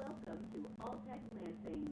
Welcome to Alltech Lansing.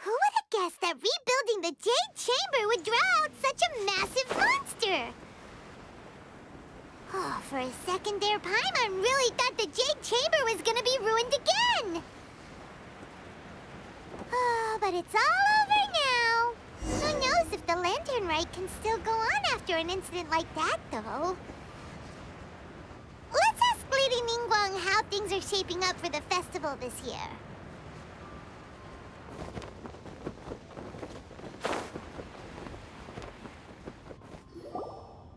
Who would have guessed that rebuilding the Jade Chamber would draw out such a massive monster? Oh, for a second there, Paimon really thought the Jade Chamber was gonna be ruined again. Oh, but it's all over now. Who knows if the Lantern Rite can still go on after an incident like that, though. Let's ask Lady Ningguang how things are shaping up for the festival this year.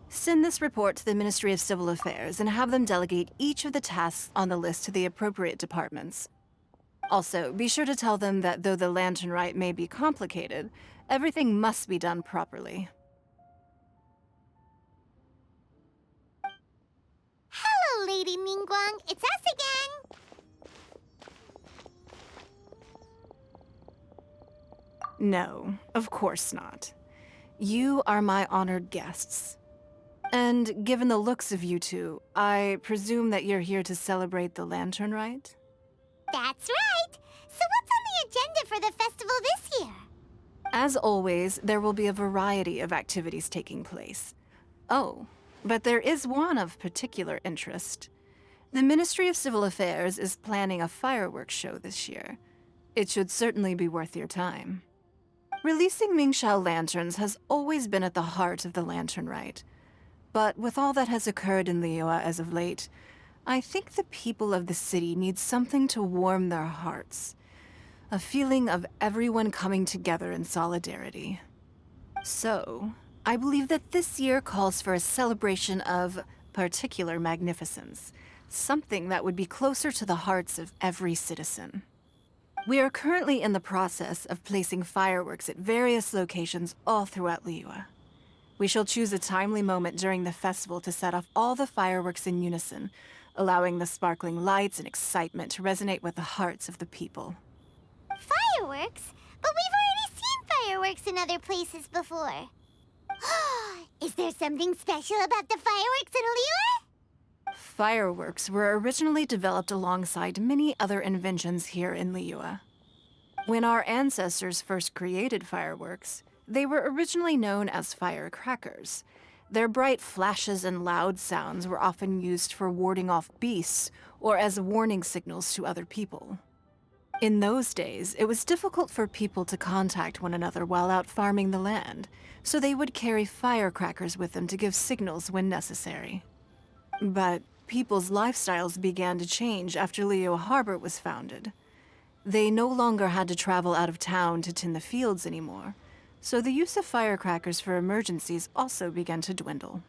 Send this report to the Ministry of Civil Affairs and have them delegate each of the tasks on the list to the appropriate departments. Also, be sure to tell them that though the Lantern Rite may be complicated, everything must be done properly. Hello, Lady Ningguang. It's us again. No, of course not. You are my honored guests. And given the looks of you two, I presume that you're here to celebrate the Lantern Rite? That's right. So what's on the agenda for the festival this year? As always, there will be a variety of activities taking place. Oh, but there is one of particular interest. The Ministry of Civil Affairs is planning a fireworks show this year. It should certainly be worth your time. Releasing Mingxiao lanterns has always been at the heart of the Lantern Rite. But with all that has occurred in Liyue as of late, I think the people of the city need something to warm their hearts. A feeling of everyone coming together in solidarity. So, I believe that this year calls for a celebration of particular magnificence. Something that would be closer to the hearts of every citizen. We are currently in the process of placing fireworks at various locations all throughout Liyue. We shall choose a timely moment during the festival to set off all the fireworks in unison, allowing the sparkling lights and excitement to resonate with the hearts of the people. Fireworks? But we've already seen fireworks in other places before. Is there something special about the fireworks in Liyue? Fireworks were originally developed alongside many other inventions here in Liyue. When our ancestors first created fireworks, they were originally known as firecrackers. Their bright flashes and loud sounds were often used for warding off beasts or as warning signals to other people. In those days, it was difficult for people to contact one another while out farming the land, so they would carry firecrackers with them to give signals when necessary. But people's lifestyles began to change after Liyue Harbor was founded. They no longer had to travel out of town to tend the fields anymore, so the use of firecrackers for emergencies also began to dwindle.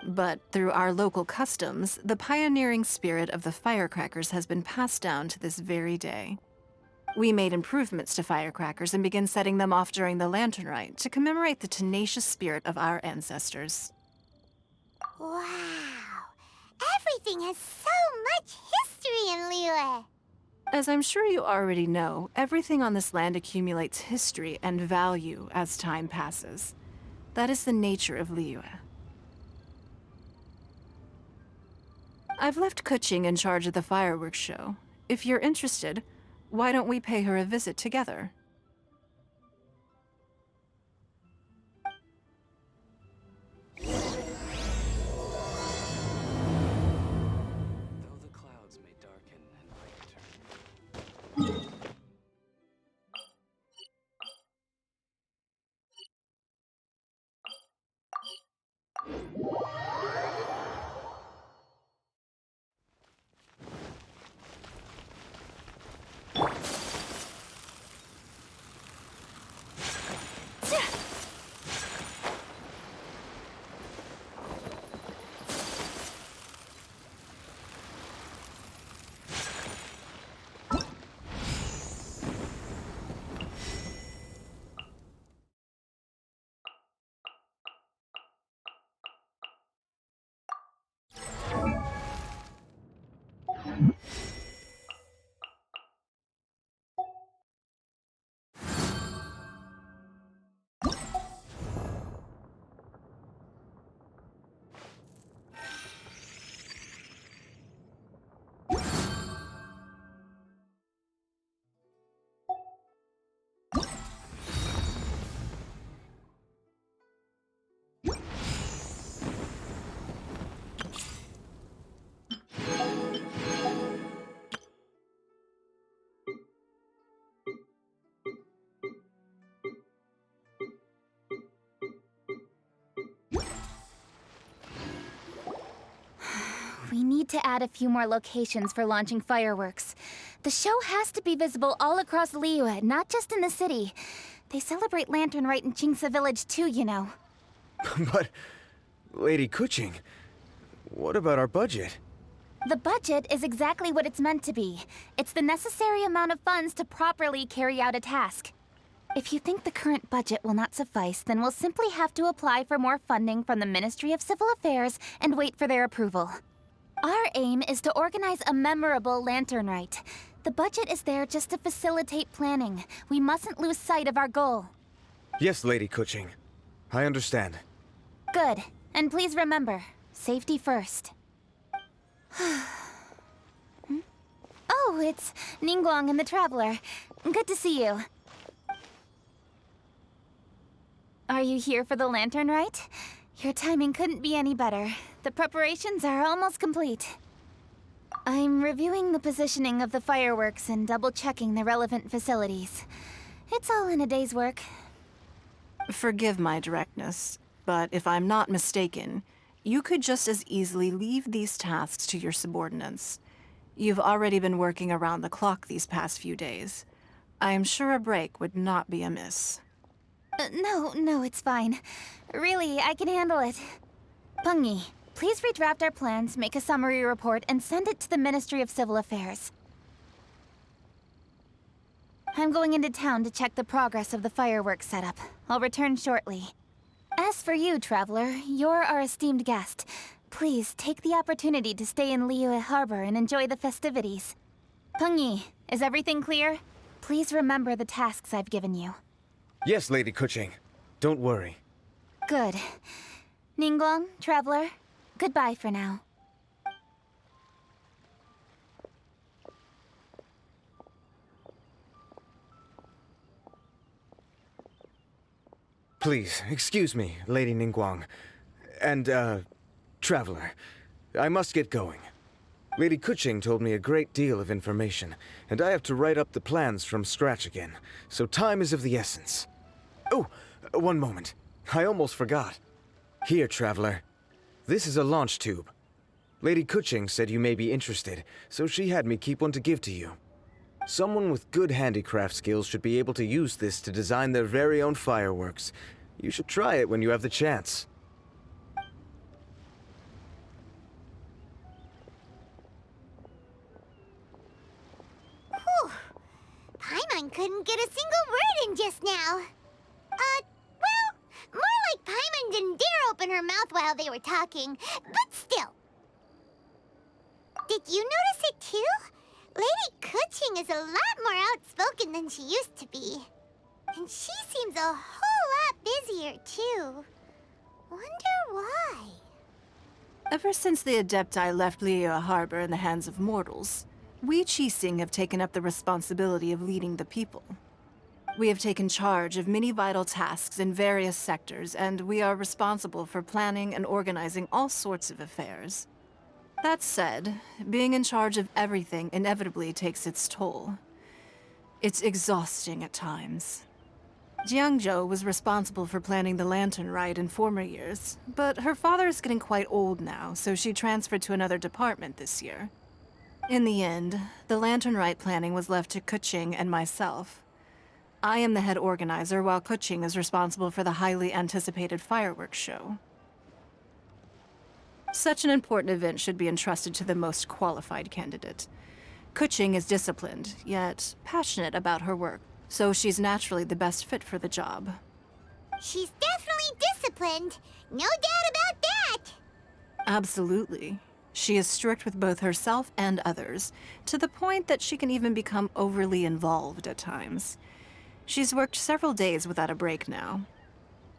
But through our local customs, the pioneering spirit of the firecrackers has been passed down to this very day. We made improvements to firecrackers and began setting them off during the Lantern Rite to commemorate the tenacious spirit of our ancestors. Wow. Everything has so much history in Liyue. As I'm sure you already know, everything on this land accumulates history and value as time passes. That is the nature of Liyue. I've left Kuching in charge of the fireworks show. If you're interested, why don't we pay her a visit together? Though the clouds may darken and night return. to add a few more locations for launching fireworks. The show has to be visible all across Liyue, not just in the city. They celebrate Lantern Rite in Qingce Village too, you know. But, Lady Kuching, what about our budget? The budget is exactly what it's meant to be. It's the necessary amount of funds to properly carry out a task. If you think the current budget will not suffice, then we'll simply have to apply for more funding from the Ministry of Civil Affairs and wait for their approval. Our aim is to organize a memorable Lantern Rite. The budget is there just to facilitate planning. We mustn't lose sight of our goal. Yes, Lady Kuching. I understand. Good. And please remember, safety first. Oh, it's Ningguang and the Traveler. Good to see you. Are you here for the Lantern Rite? Your timing couldn't be any better. The preparations are almost complete. I'm reviewing the positioning of the fireworks and double-checking the relevant facilities. It's all in a day's work. Forgive my directness, but if I'm not mistaken, you could just as easily leave these tasks to your subordinates. You've already been working around the clock these past few days. I am sure a break would not be amiss. No, it's fine. Really, I can handle it. Pengyi, please redraft our plans, make a summary report, and send it to the Ministry of Civil Affairs. I'm going into town to check the progress of the fireworks setup. I'll return shortly. As for you, Traveler, you're our esteemed guest. Please take the opportunity to stay in Liyue Harbor and enjoy the festivities. Pengyi, is everything clear? Please remember the tasks I've given you. Yes, Lady Kuching. Don't worry. Good. Ningguang, Traveler, goodbye for now. Please, excuse me, Lady Ningguang. And, Traveler. I must get going. Lady Kuching told me a great deal of information, and I have to write up the plans from scratch again, so time is of the essence. Oh, one moment. I almost forgot. Here, Traveler. This is a launch tube. Lady Kuching said you may be interested, so she had me keep one to give to you. Someone with good handicraft skills should be able to use this to design their very own fireworks. You should try it when you have the chance. Whew. Paimon couldn't get a single word in just now. Well, more like Paimon didn't dare open her mouth while they were talking, but still. Did you notice it too? Lady Kuching is a lot more outspoken than she used to be. And she seems a whole lot busier too. Wonder why? Ever since the Adepti left Liyue Harbor in the hands of mortals, we Qixing have taken up the responsibility of leading the people. We have taken charge of many vital tasks in various sectors, and we are responsible for planning and organizing all sorts of affairs. That said, being in charge of everything inevitably takes its toll. It's exhausting at times. Jiangzhou was responsible for planning the Lantern Rite in former years, but her father is getting quite old now, so she transferred to another department this year. In the end, the Lantern Rite planning was left to Kuching and myself. I am the head organizer, while Kuching is responsible for the highly anticipated fireworks show. Such an important event should be entrusted to the most qualified candidate. Kuching is disciplined, yet passionate about her work, so she's naturally the best fit for the job. She's definitely disciplined. No doubt about that. Absolutely. She is strict with both herself and others, to the point that she can even become overly involved at times. She's worked several days without a break now.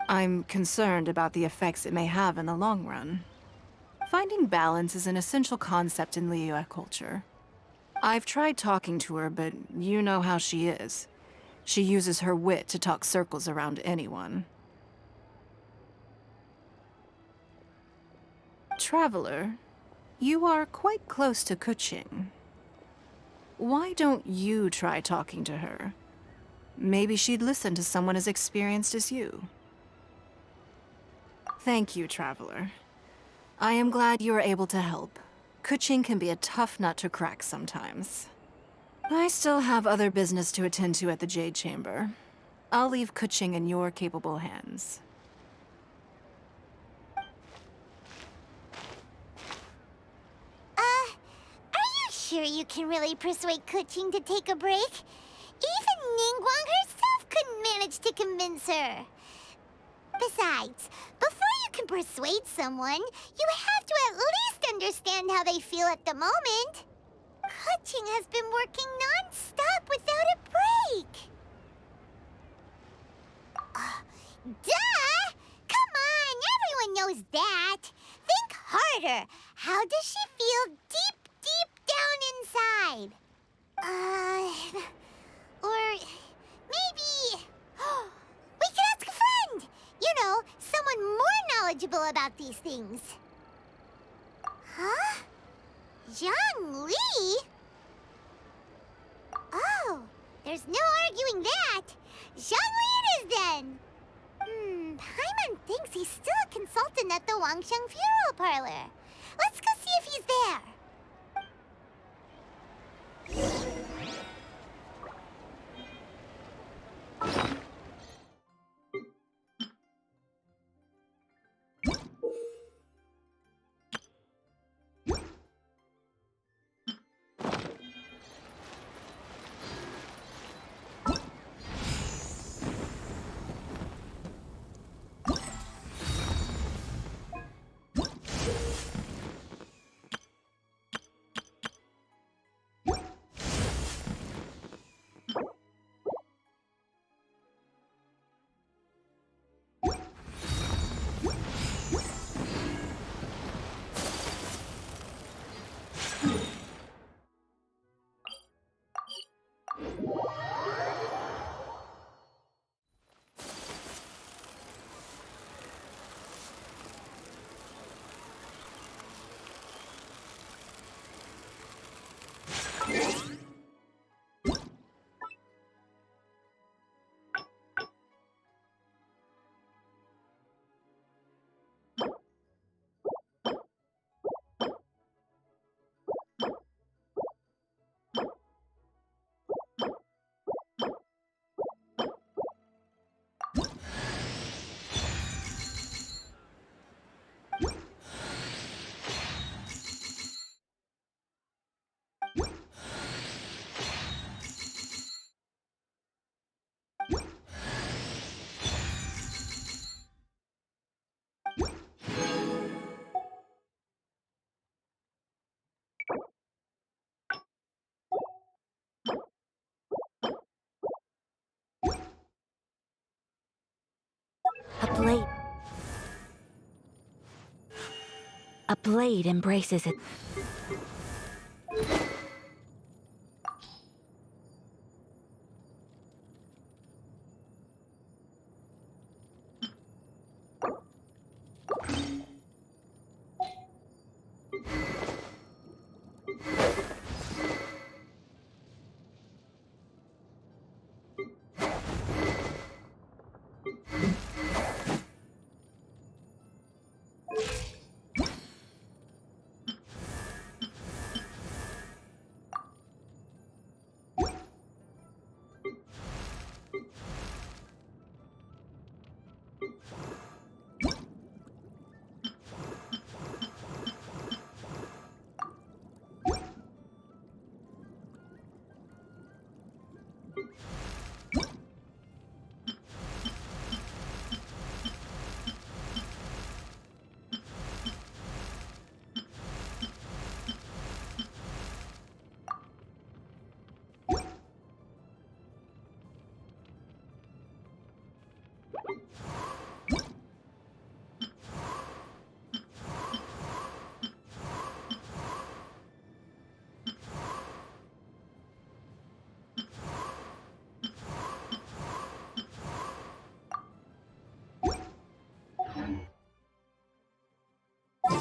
I'm concerned about the effects it may have in the long run. Finding balance is an essential concept in Liyue culture. I've tried talking to her, but you know how she is. She uses her wit to talk circles around anyone. Traveler, you are quite close to Kuching. Why don't you try talking to her? Maybe she'd listen to someone as experienced as you. Thank you, Traveler. I am glad you are able to help. Kuching can be a tough nut to crack sometimes. I still have other business to attend to at the Jade Chamber. I'll leave Kuching in your capable hands. Are you sure you can really persuade Kuching to take a break? Even Ningguang herself couldn't manage to convince her. Besides, before you can persuade someone, you have to at least understand how they feel at the moment. Kuching has been working non-stop without a break. Duh! Come on, everyone knows that. Think harder. How does she feel deep, deep down inside? Or maybe we could ask a friend. You know, someone more knowledgeable about these things. Huh? Zhang Li? Oh, there's no arguing that. Zhang Li it is then. Paimon thinks he's still a consultant at the Wangsheng Funeral Parlor. Let's go see if he's there. A blade. A blade embraces it.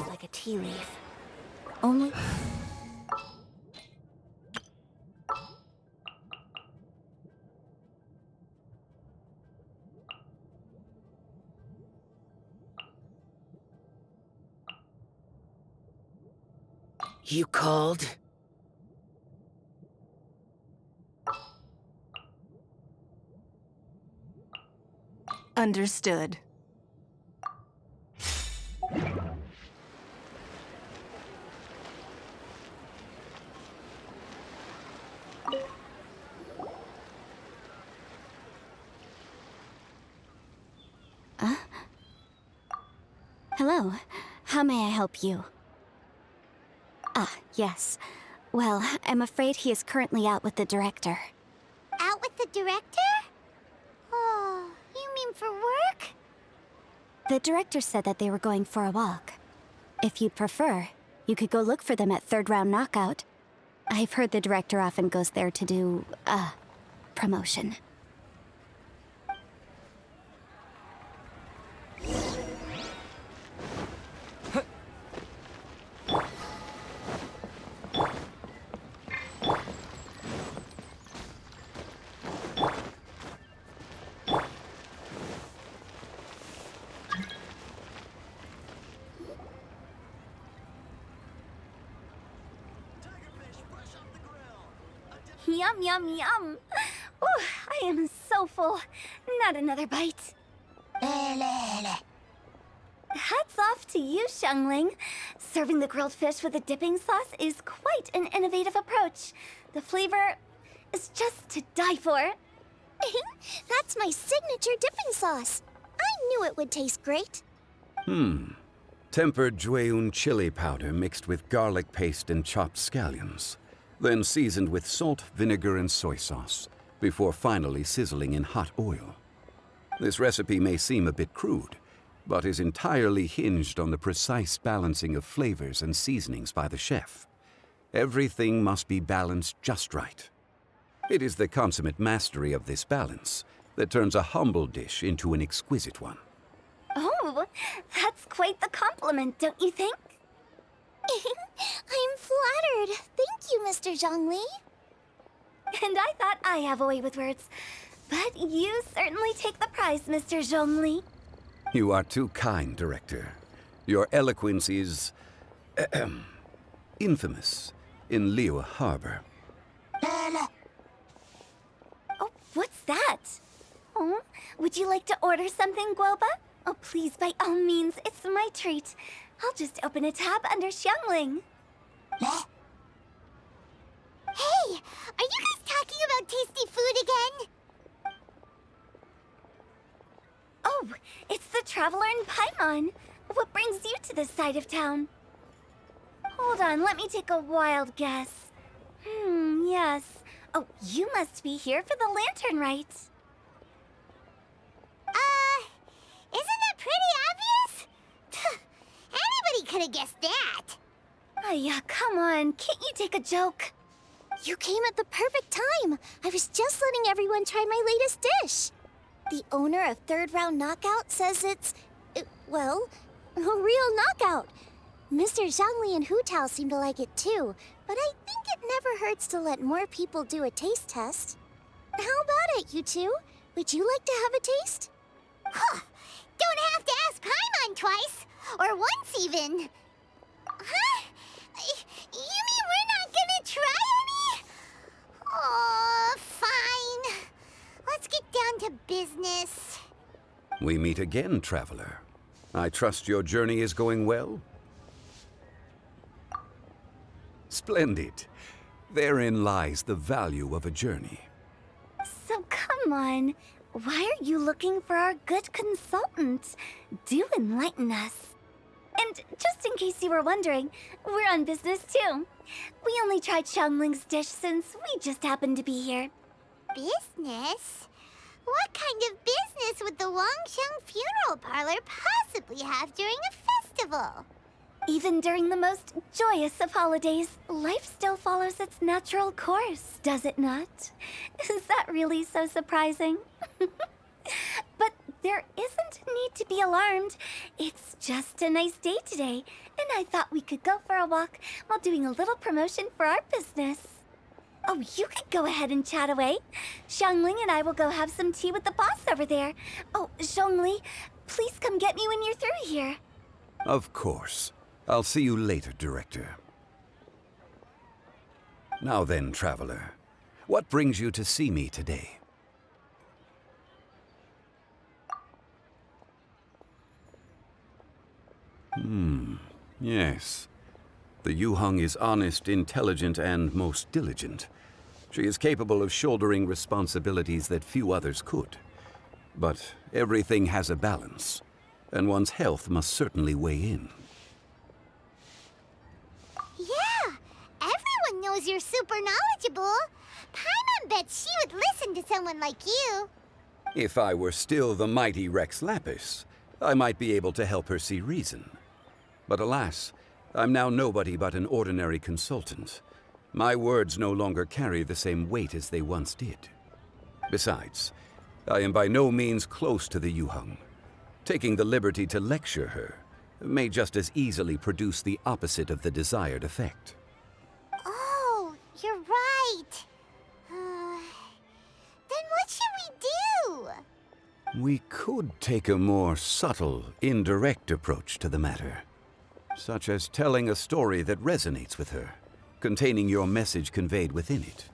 Like a tea leaf. Only... You called? Understood. Hello. How may I help you? Ah, yes. Well, I'm afraid he is currently out with the director. Out with the director? Oh, you mean for work? The director said that they were going for a walk. If you'd prefer, you could go look for them at third round knockout. I've heard the director often goes there to do, promotion. Yum, yum, yum. Ooh, I am so full. Not another bite. Hats off to you, Xiangling. Serving the grilled fish with a dipping sauce is quite an innovative approach. The flavor is just to die for. That's my signature dipping sauce. I knew it would taste great. Tempered Jueyun chili powder mixed with garlic paste and chopped scallions, then seasoned with salt, vinegar, and soy sauce, before finally sizzling in hot oil. This recipe may seem a bit crude, but is entirely hinged on the precise balancing of flavors and seasonings by the chef. Everything must be balanced just right. It is the consummate mastery of this balance that turns a humble dish into an exquisite one. Oh, that's quite the compliment, don't you think? I'm flattered. Thank you, Mr. Zhongli. And I thought I have a way with words. But you certainly take the prize, Mr. Zhongli. You are too kind, Director. Your eloquence is infamous in Liyue Harbor. Oh, what's that? Oh, would you like to order something, Guoba? Oh, please, by all means, it's my treat. I'll just open a tab under Xiangling. Hey, are you guys talking about tasty food again? Oh, it's the Traveler in Paimon. What brings you to this side of town? Hold on, let me take a wild guess. Yes. Oh, you must be here for the lantern rite. Isn't that pretty obvious? Anybody could have guessed that. Yeah, come on. Can't you take a joke? You came at the perfect time. I was just letting everyone try my latest dish. The owner of Third Round Knockout says it's, well, a real knockout. Mr. Zhongli and Hu Tao seem to like it too, but I think it never hurts to let more people do a taste test. How about it, you two? Would you like to have a taste? Huh. Don't have to ask Paimon twice, or once even. Huh? You mean we're not gonna try any? Oh, fine. Let's get down to business. We meet again, Traveler. I trust your journey is going well? Splendid. Therein lies the value of a journey. So come on. Why are you looking for our good consultant? Do enlighten us. And just in case you were wondering, we're on business too. We only tried Xiangling's dish since we just happened to be here. Business? What kind of business would the Wangxiang Funeral Parlor possibly have during a festival? Even during the most joyous of holidays, life still follows its natural course, does it not? Is that really so surprising? But there isn't need to be alarmed. It's just a nice day today, and I thought we could go for a walk while doing a little promotion for our business. Oh, you could go ahead and chat away. Xiangling and I will go have some tea with the boss over there. Oh, Zhongli, please come get me when you're through here. Of course. I'll see you later, Director. Now then, traveler, what brings you to see me today? Yes. The Yuheng is honest, intelligent, and most diligent. She is capable of shouldering responsibilities that few others could. But everything has a balance, and one's health must certainly weigh in. Yeah, everyone knows you're super knowledgeable. Paimon bets she would listen to someone like you. If I were still the mighty Rex Lapis, I might be able to help her see reason. But alas, I'm now nobody but an ordinary consultant. My words no longer carry the same weight as they once did. Besides, I am by no means close to the Yuheng. Taking the liberty to lecture her may just as easily produce the opposite of the desired effect. Oh, you're right. Then what should we do? We could take a more subtle, indirect approach to the matter, such as telling a story that resonates with her, containing your message conveyed within it.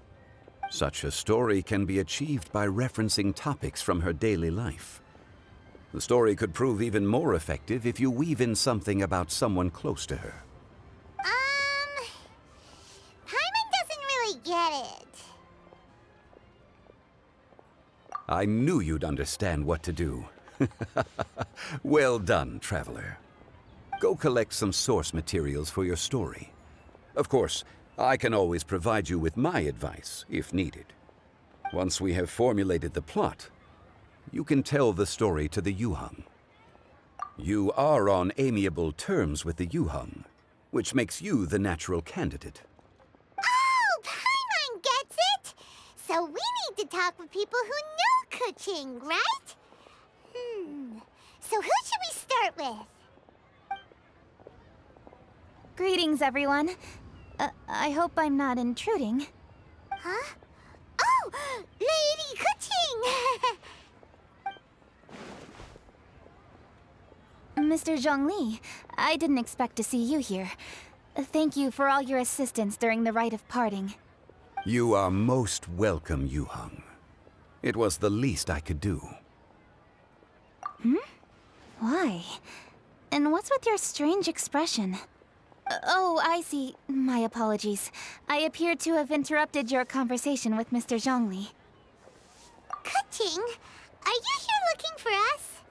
Such a story can be achieved by referencing topics from her daily life. The story could prove even more effective if you weave in something about someone close to her. Paimon doesn't really get it. I knew you'd understand what to do. Well done, traveler. Go collect some source materials for your story. Of course, I can always provide you with my advice, if needed. Once we have formulated the plot, you can tell the story to the Yuheng. You are on amiable terms with the Yuheng, which makes you the natural candidate. Oh, Paimon gets it! So we need to talk with people who know Kuching, right? So who should we start with? Greetings, everyone. I hope I'm not intruding. Huh? Oh! Lady Kuching! Mr. Zhongli, I didn't expect to see you here. Thank you for all your assistance during the rite of parting. You are most welcome, Yuheng. It was the least I could do. Why? And what's with your strange expression? Oh, I see. My apologies. I appear to have interrupted your conversation with Mr. Zhongli. Kuching, are you here looking for us?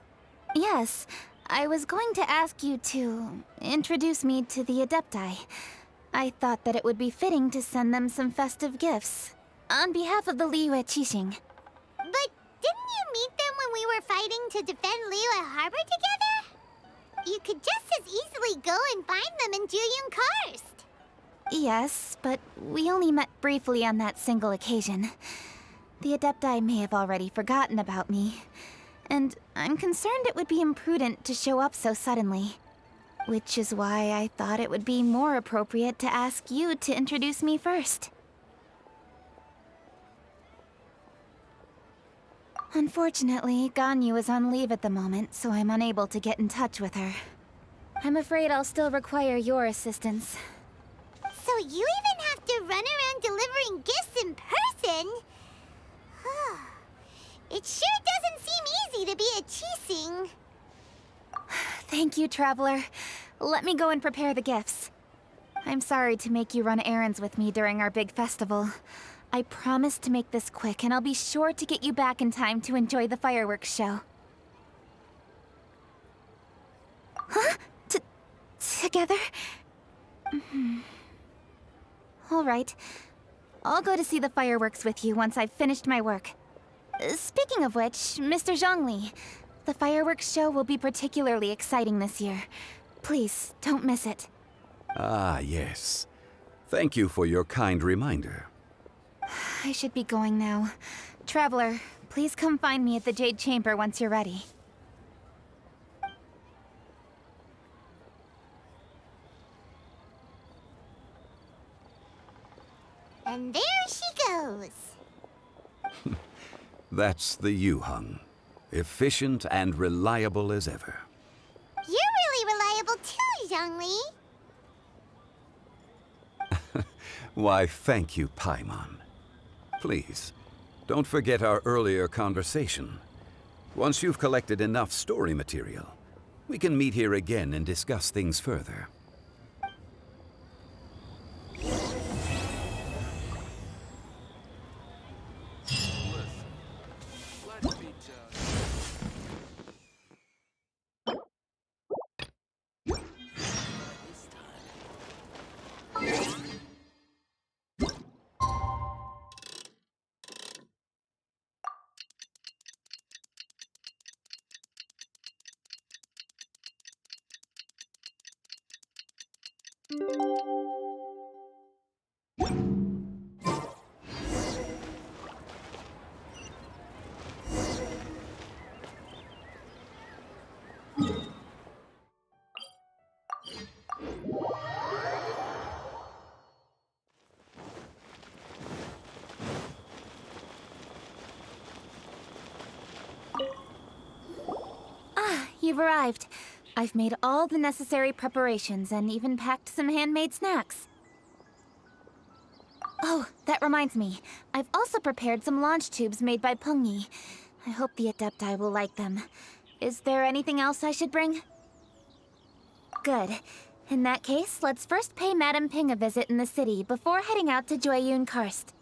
Yes, I was going to ask you to introduce me to the Adepti. I thought that it would be fitting to send them some festive gifts. On behalf of the Liyue Qixing. But didn't you meet them when we were fighting to defend Liyue Harbor together? You could just as easily go and find them in Juyun Karst. Yes, but we only met briefly on that single occasion. The Adepti may have already forgotten about me. And I'm concerned it would be imprudent to show up so suddenly. Which is why I thought it would be more appropriate to ask you to introduce me first. Unfortunately, Ganyu is on leave at the moment, so I'm unable to get in touch with her. I'm afraid I'll still require your assistance. So you even have to run around delivering gifts in person? It sure doesn't seem easy to be a Qixing. Thank you, Traveler. Let me go and prepare the gifts. I'm sorry to make you run errands with me during our big festival. I promise to make this quick, and I'll be sure to get you back in time to enjoy the fireworks show. Huh? Together? All right. I'll go to see the fireworks with you once I've finished my work. Speaking of which, Mr. Zhongli, the fireworks show will be particularly exciting this year. Please, don't miss it. Ah, yes. Thank you for your kind reminder. I should be going now. Traveler, please come find me at the Jade Chamber once you're ready. And there she goes. That's the Yuheng. Efficient and reliable as ever. You're really reliable too, Zhongli. Why, thank you, Paimon. Please, don't forget our earlier conversation. Once you've collected enough story material, we can meet here again and discuss things further. Let's be done. This time. You've arrived. I've made all the necessary preparations and even packed some handmade snacks. Oh, that reminds me. I've also prepared some launch tubes made by Pungi. I hope the Adepti will like them. Is there anything else I should bring? Good. In that case, let's first pay Madame Ping a visit in the city before heading out to Jueyun Karst.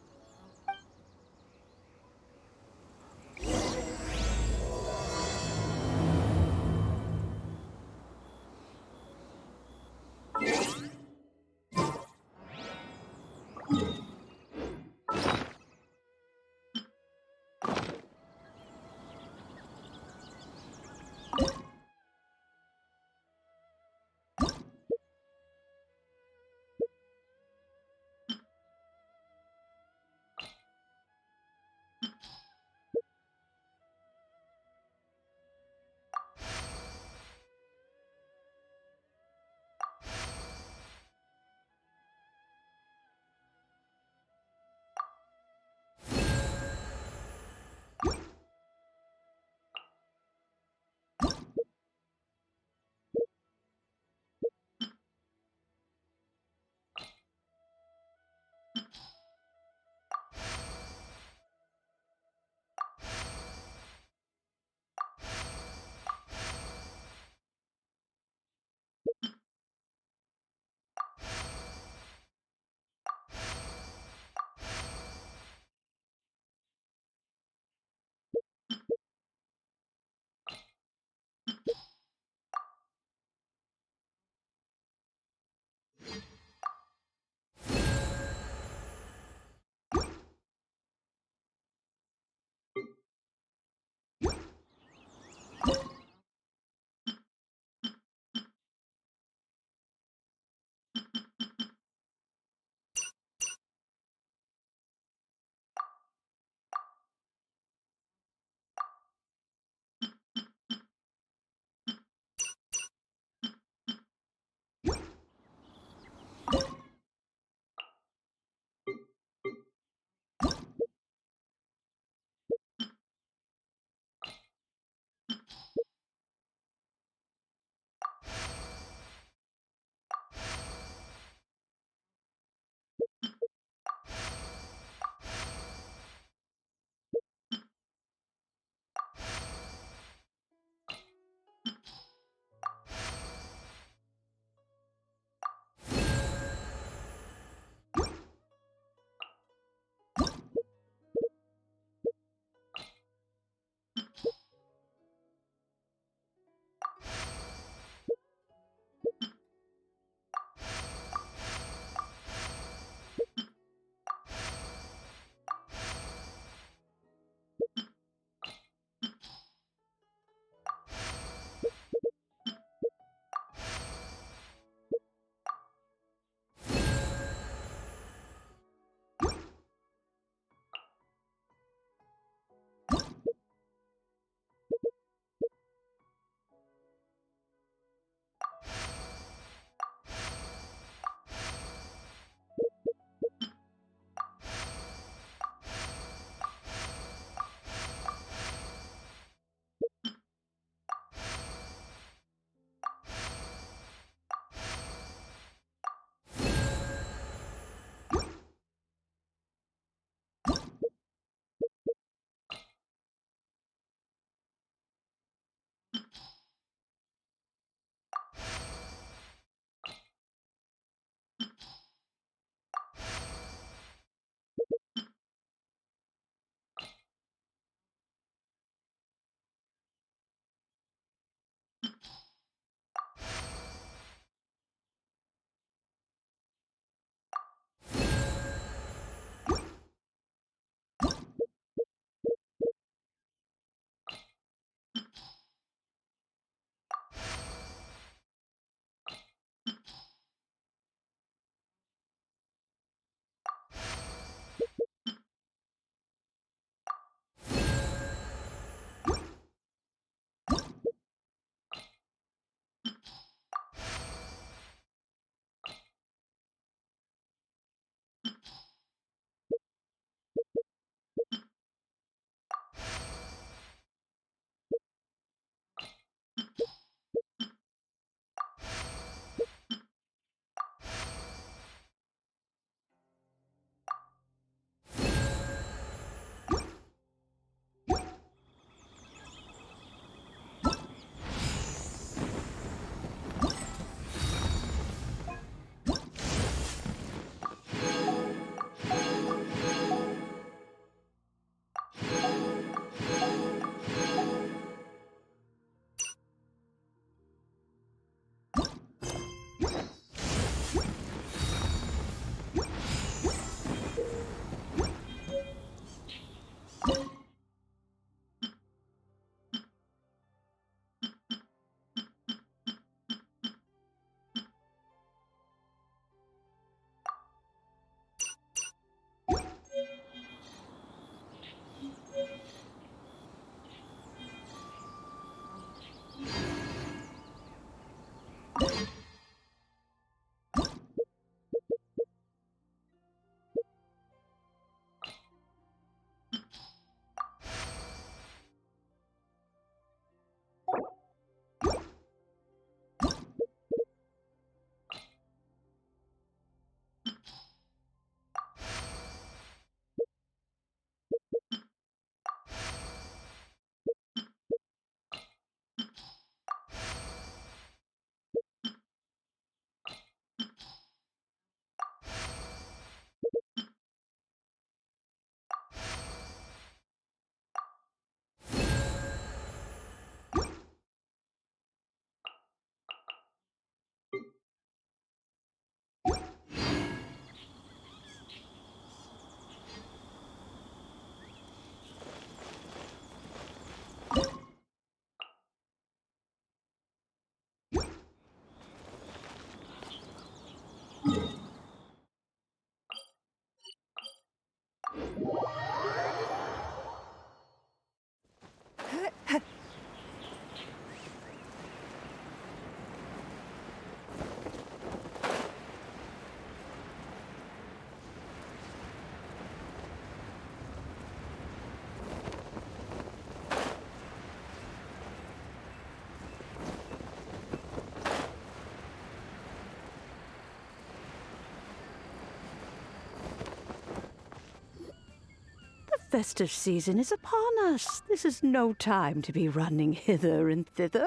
The festive season is upon us. This is no time to be running hither and thither.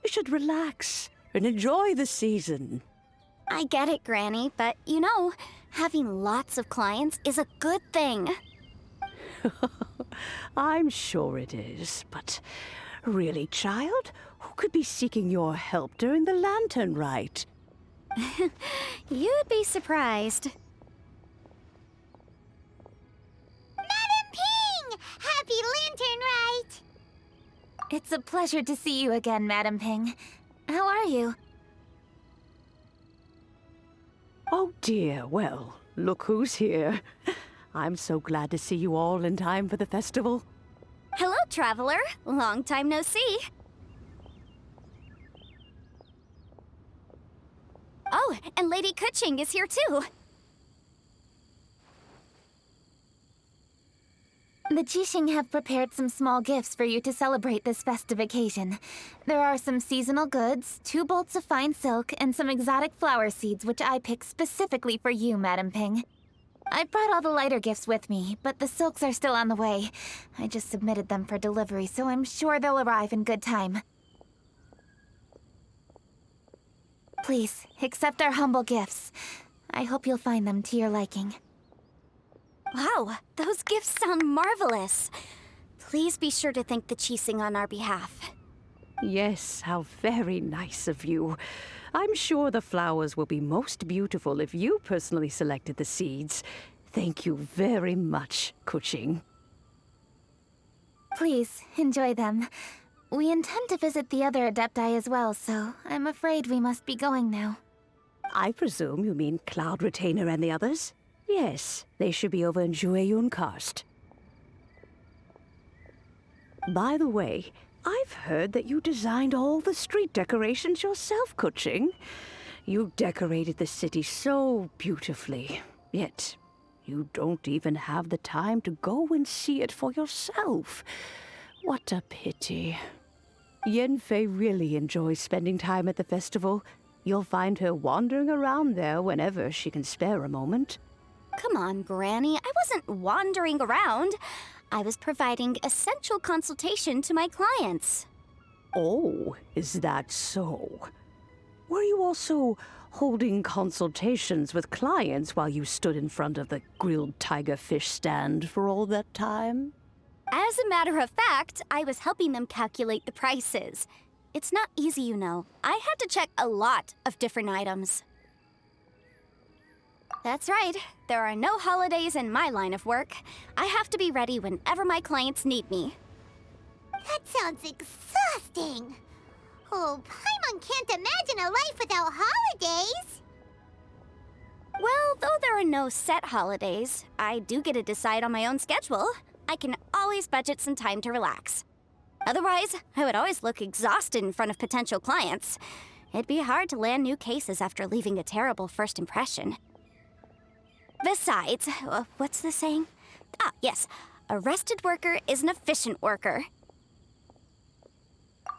We should relax and enjoy the season. I get it, Granny, but you know, having lots of clients is a good thing. I'm sure it is, but really, child, who could be seeking your help during the lantern rite? You'd be surprised. Madam Ping! Happy Lantern Rite! It's a pleasure to see you again, Madam Ping. How are you? Oh dear, well, look who's here. I'm so glad to see you all in time for the festival. Hello, Traveler. Long time no see. Oh, and Lady Kuching is here too. The Jixing have prepared some small gifts for you to celebrate this festive occasion. There are some seasonal goods, 2 bolts of fine silk, and some exotic flower seeds which I picked specifically for you, Madam Ping. I brought all the lighter gifts with me, but the silks are still on the way. I just submitted them for delivery, so I'm sure they'll arrive in good time. Please, accept our humble gifts. I hope you'll find them to your liking. Wow, those gifts sound marvelous. Please be sure to thank the Jixing on our behalf. Yes, how very nice of you. I'm sure the flowers will be most beautiful if you personally selected the seeds. Thank you very much, Kuching. Please, enjoy them. We intend to visit the other Adepti as well, so I'm afraid we must be going now. I presume you mean Cloud Retainer and the others? Yes, they should be over in Jueyun Karst. By the way, I've heard that you designed all the street decorations yourself, Kuching. You decorated the city so beautifully, yet you don't even have the time to go and see it for yourself. What a pity. Yanfei really enjoys spending time at the festival. You'll find her wandering around there whenever she can spare a moment. Come on, Granny. I wasn't wandering around. I was providing essential consultation to my clients. Oh, is that so? Were you also holding consultations with clients while you stood in front of the grilled tiger fish stand for all that time? As a matter of fact, I was helping them calculate the prices. It's not easy, you know. I had to check a lot of different items. That's right. There are no holidays in my line of work. I have to be ready whenever my clients need me. That sounds exhausting. Oh, Paimon can't imagine a life without holidays. Well, though there are no set holidays, I do get to decide on my own schedule. I can always budget some time to relax. Otherwise, I would always look exhausted in front of potential clients. It'd be hard to land new cases after leaving a terrible first impression. Besides, what's the saying? Ah, yes. A rested worker is an efficient worker.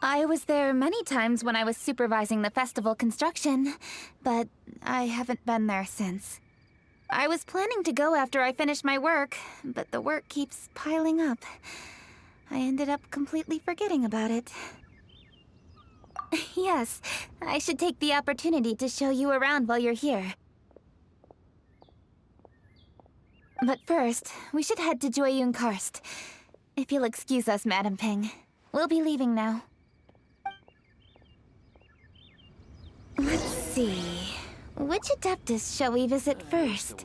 I was there many times when I was supervising the festival construction, but I haven't been there since. I was planning to go after I finished my work, but the work keeps piling up. I ended up completely forgetting about it. Yes, I should take the opportunity to show you around while you're here. But first, we should head to Joyun Karst. If you'll excuse us, Madam Ping. We'll be leaving now. Let's see. Which Adeptus shall we visit first?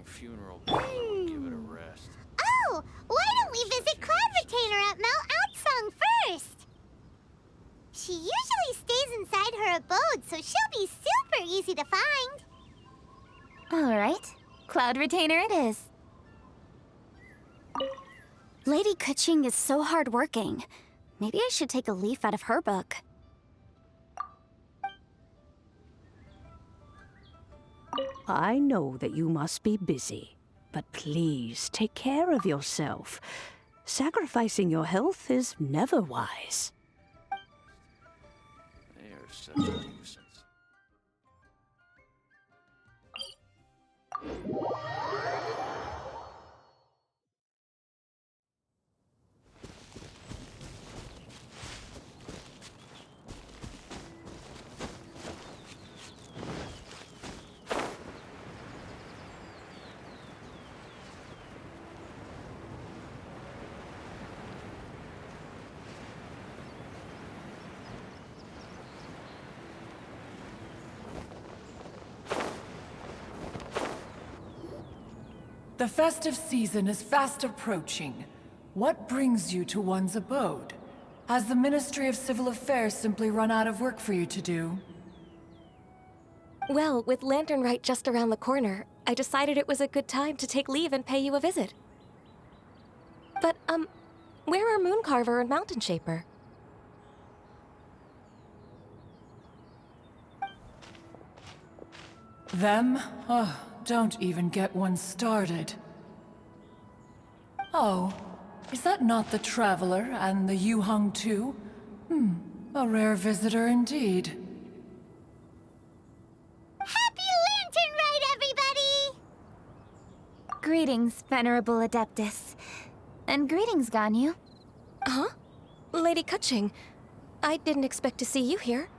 Funeral parlor. Give it a rest. Oh, why don't we visit Cloud Retainer at Mount Outsong first? She usually stays inside her abode, so she'll be super easy to find. All right. Cloud Retainer it is. Lady Kuching is so hardworking. Maybe I should take a leaf out of her book. I know that you must be busy, but please take care of yourself. Sacrificing your health is never wise. They are such a nuisance. The festive season is fast approaching. What brings you to one's abode? Has the Ministry of Civil Affairs simply run out of work for you to do? Well, with Lantern Rite just around the corner, I decided it was a good time to take leave and pay you a visit. But, where are Mooncarver and Mountain Shaper? Them? Oh, don't even get one started. Oh, is that not the Traveler and the Yuheng too? A rare visitor indeed. Happy Lantern Rite, everybody! Greetings, Venerable Adeptus. And greetings, Ganyu. Huh? Lady Kuching, I didn't expect to see you here.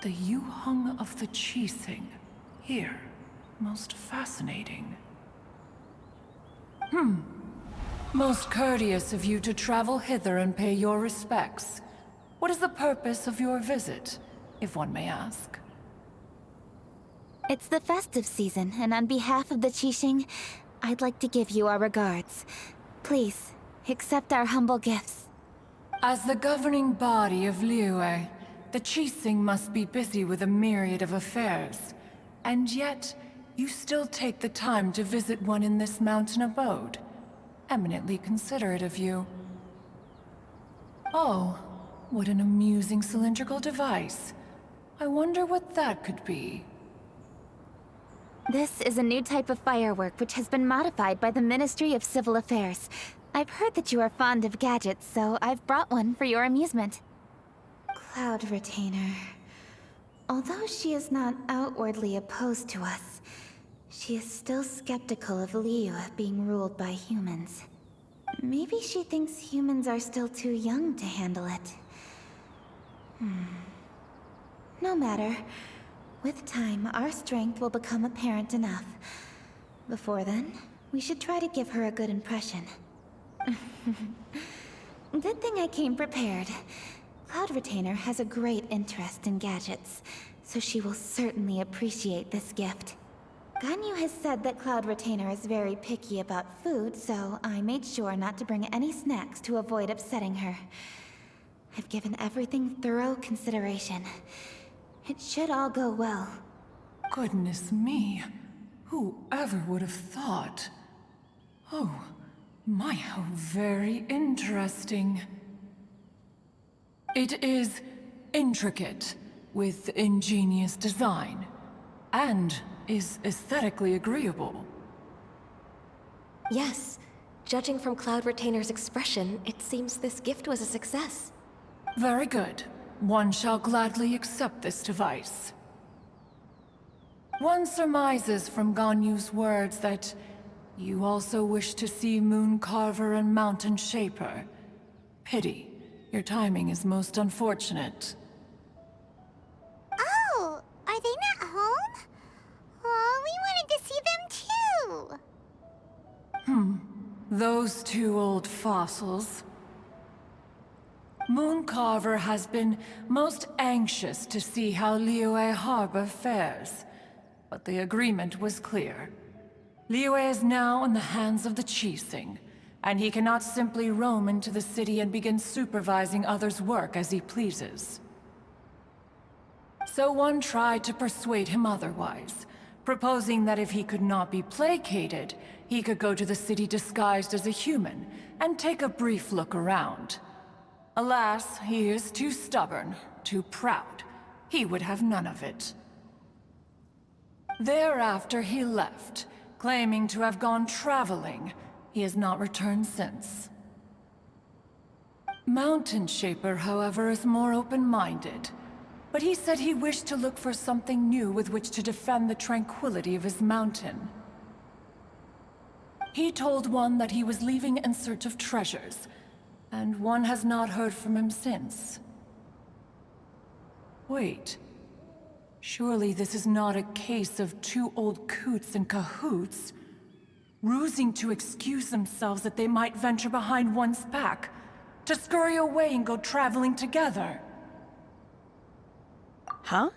The Yuheng of the Qixing. Here. Most fascinating. Most courteous of you to travel hither and pay your respects. What is the purpose of your visit, if one may ask? It's the festive season, and on behalf of the Qixing, I'd like to give you our regards. Please, accept our humble gifts. As the governing body of Liyue, the Qixing must be busy with a myriad of affairs. And yet, you still take the time to visit one in this mountain abode. Eminently considerate of you. Oh, what an amusing cylindrical device. I wonder what that could be. This is a new type of firework which has been modified by the Ministry of Civil Affairs. I've heard that you are fond of gadgets, so I've brought one for your amusement. Cloud Retainer. Although she is not outwardly opposed to us, she is still skeptical of Liyue being ruled by humans. Maybe she thinks humans are still too young to handle it. No matter. With time, our strength will become apparent enough. Before then, we should try to give her a good impression. Good thing I came prepared. Cloud Retainer has a great interest in gadgets, so she will certainly appreciate this gift. Ganyu has said that Cloud Retainer is very picky about food, so I made sure not to bring any snacks to avoid upsetting her. I've given everything thorough consideration. It should all go well. Goodness me. Whoever would have thought? Oh, my, how very interesting. It is intricate, with ingenious design, and is aesthetically agreeable. Yes. Judging from Cloud Retainer's expression, it seems this gift was a success. Very good. One shall gladly accept this device. One surmises from Ganyu's words that you also wish to see Moon Carver and Mountain Shaper. Pity. Your timing is most unfortunate. Oh, are they not home? Oh, we wanted to see them too. Those two old fossils. Moon Carver has been most anxious to see how Liyue Harbor fares, but the agreement was clear. Liyue is now in the hands of the Qixing, and he cannot simply roam into the city and begin supervising others' work as he pleases. So one tried to persuade him otherwise, proposing that if he could not be placated, he could go to the city disguised as a human and take a brief look around. Alas, he is too stubborn, too proud. He would have none of it. Thereafter he left, claiming to have gone traveling. He has not returned since. Mountain Shaper, however, is more open-minded. But he said he wished to look for something new with which to defend the tranquility of his mountain. He told one that he was leaving in search of treasures, and one has not heard from him since. Wait. Surely this is not a case of two old coots in cahoots, rusing to excuse themselves that they might venture behind one's back, to scurry away and go traveling together. Huh?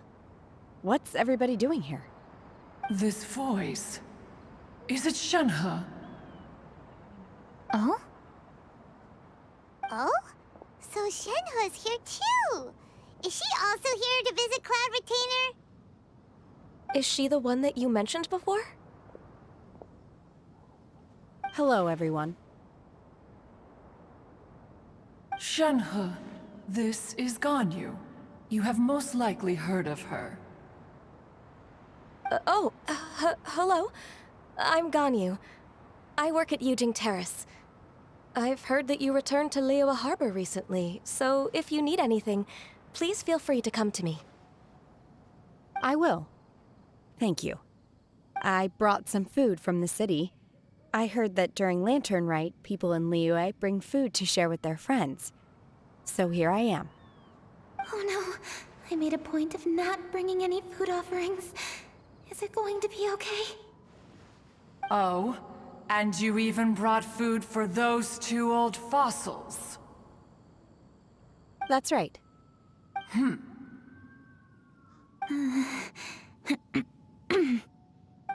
What's everybody doing here? This voice... Is it Shenhe? Oh? Oh? So Shenhe's here too! Is she also here to visit Cloud Retainer? Is she the one that you mentioned before? Hello, everyone. Shenhe, this is Ganyu. You have most likely heard of her. Hello. I'm Ganyu. I work at Yujing Terrace. I've heard that you returned to Liyue Harbor recently, so if you need anything, please feel free to come to me. I will. Thank you. I brought some food from the city. I heard that during Lantern Rite, people in Liyue bring food to share with their friends. So here I am. Oh no, I made a point of not bringing any food offerings. Is it going to be okay? Oh? And you even brought food for those two old fossils? That's right.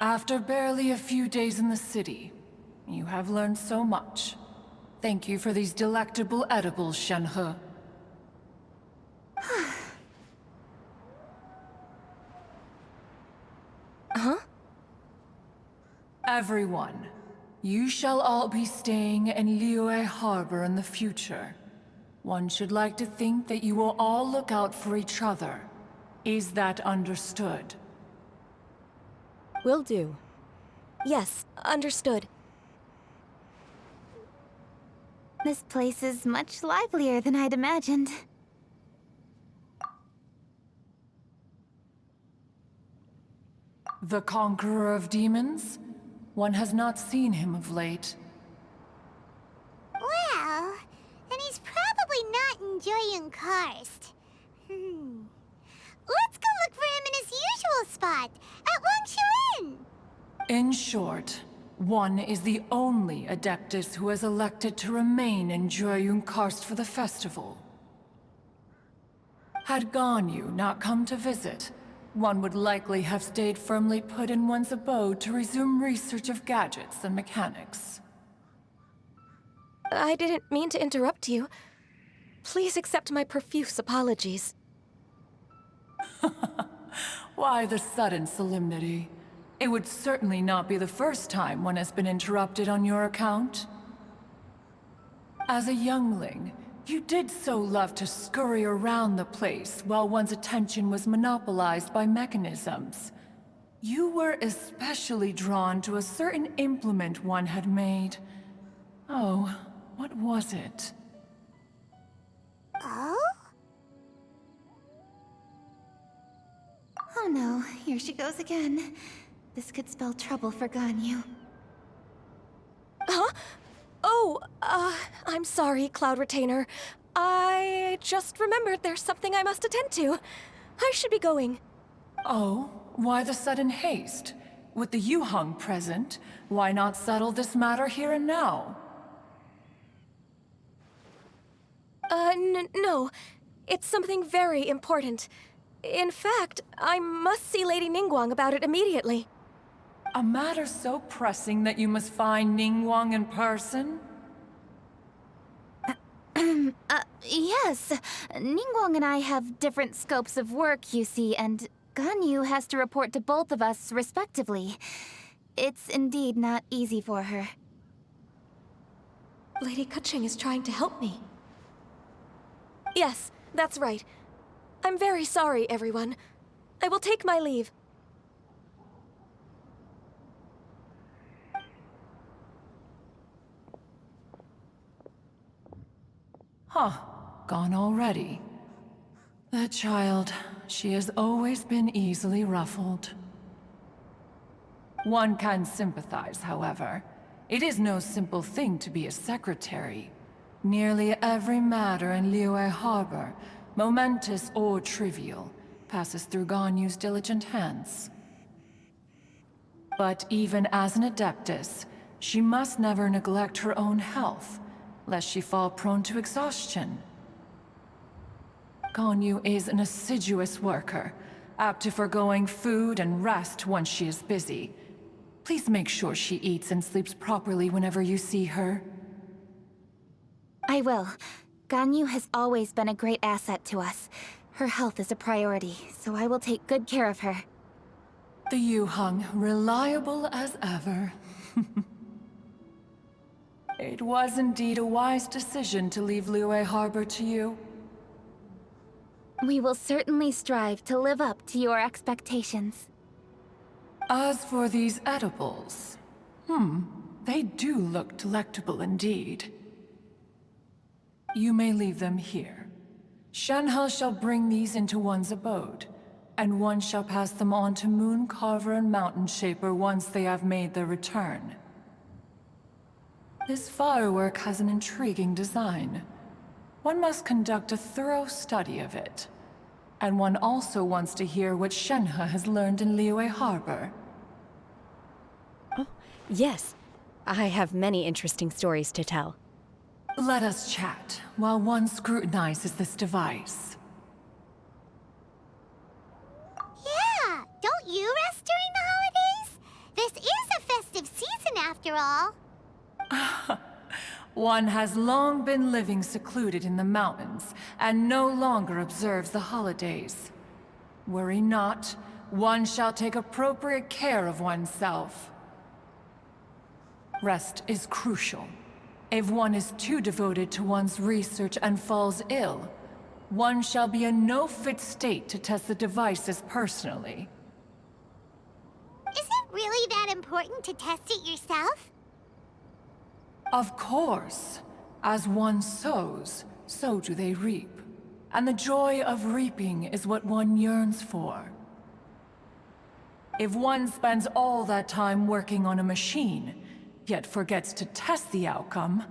After barely a few days in the city, you have learned so much. Thank you for these delectable edibles, Shenhe. Huh? Everyone, you shall all be staying in Liyue Harbor in the future. One should like to think that you will all look out for each other. Is that understood? Will do. Yes, understood. This place is much livelier than I'd imagined. The Conqueror of Demons? One has not seen him of late. Well, then he's probably not enjoying Karst. Let's go look for him in his usual spot, at Wangshu Inn. In short, One is the only Adeptus who has elected to remain in Karst for the festival. Had Ganyu not come to visit, one would likely have stayed firmly put in one's abode to resume research of gadgets and mechanics. I didn't mean to interrupt you. Please accept my profuse apologies. Why the sudden solemnity? It would certainly not be the first time one has been interrupted on your account. As a youngling, you did so love to scurry around the place while one's attention was monopolized by mechanisms. You were especially drawn to a certain implement one had made. Oh, what was it? Oh? Oh no, here she goes again. This could spell trouble for Ganyu. Huh? Oh, I'm sorry, Cloud Retainer. I just remembered there's something I must attend to. I should be going. Oh, why the sudden haste? With the Yuheng present, why not settle this matter here and now? No. It's something very important. In fact, I must see Lady Ningguang about it immediately. A matter so pressing that you must find Ningguang in person? Yes. Ningguang and I have different scopes of work, you see, and Ganyu has to report to both of us respectively. It's indeed not easy for her. Lady Kuching is trying to help me. Yes, that's right. I'm very sorry, everyone. I will take my leave. Huh, gone already. That child, she has always been easily ruffled. One can sympathize, however. It is no simple thing to be a secretary. Nearly every matter in Liyue Harbor, momentous or trivial, passes through Ganyu's diligent hands. But even as an Adeptus, she must never neglect her own health, lest she fall prone to exhaustion. Ganyu is an assiduous worker, apt to forgoing food and rest once she is busy. Please make sure she eats and sleeps properly whenever you see her. I will. Ganyu has always been a great asset to us. Her health is a priority, so I will take good care of her. The Yuheng, reliable as ever. It was indeed a wise decision to leave Liyue Harbor to you. We will certainly strive to live up to your expectations. As for these edibles, they do look delectable indeed. You may leave them here. Shenhe shall bring these into one's abode, and one shall pass them on to Moon Carver and Mountain Shaper once they have made their return. This firework has an intriguing design. One must conduct a thorough study of it. And one also wants to hear what Shenhe has learned in Liyue Harbor. Oh, yes. I have many interesting stories to tell. Let us chat while one scrutinizes this device. Yeah, don't you rest during the holidays? This is a festive season after all. One has long been living secluded in the mountains, and no longer observes the holidays. Worry not, one shall take appropriate care of oneself. Rest is crucial. If one is too devoted to one's research and falls ill, one shall be in no fit state to test the devices personally. Is it really that important to test it yourself? Of course. As one sows, so do they reap. And the joy of reaping is what one yearns for. If one spends all that time working on a machine, yet forgets to test the outcome,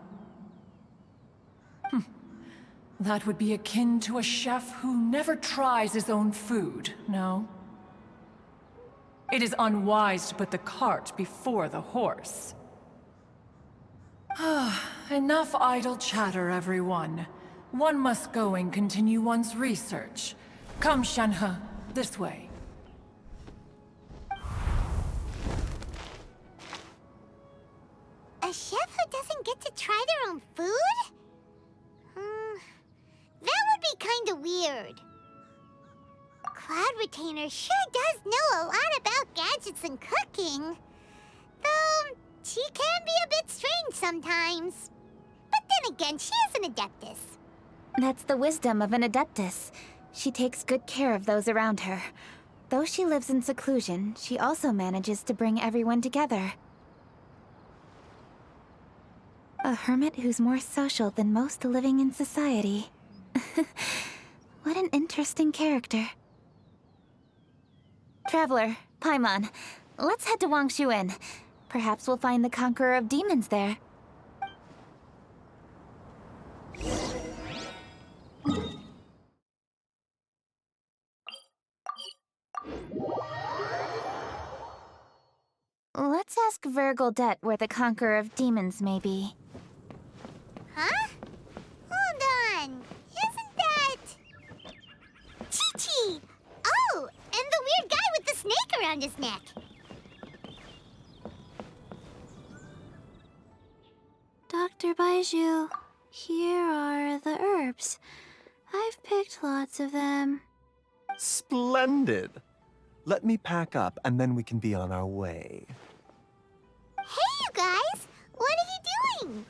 that would be akin to a chef who never tries his own food, no? It is unwise to put the cart before the horse. Enough idle chatter, everyone. One must go and continue one's research. Come, Shenhe, this way. A chef who doesn't get to try their own food? That would be kinda weird. Cloud Retainer sure does know a lot about gadgets and cooking. Though, she can be a bit strange sometimes. But then again, she is an Adeptus. That's the wisdom of an Adeptus. She takes good care of those around her. Though she lives in seclusion, she also manages to bring everyone together. A hermit who's more social than most living in society. What an interesting character. Traveler, Paimon, let's head to Wangshu Inn. Perhaps we'll find the Conqueror of Demons there. Let's ask Vergoldet where the Conqueror of Demons may be. Huh? Hold on. Isn't that... Chi-Chi! Oh, and the weird guy with the snake around his neck. Dr. Baiju, here are the herbs. I've picked lots of them. Splendid! Let me pack up and then we can be on our way. Hey, you guys! What are you doing?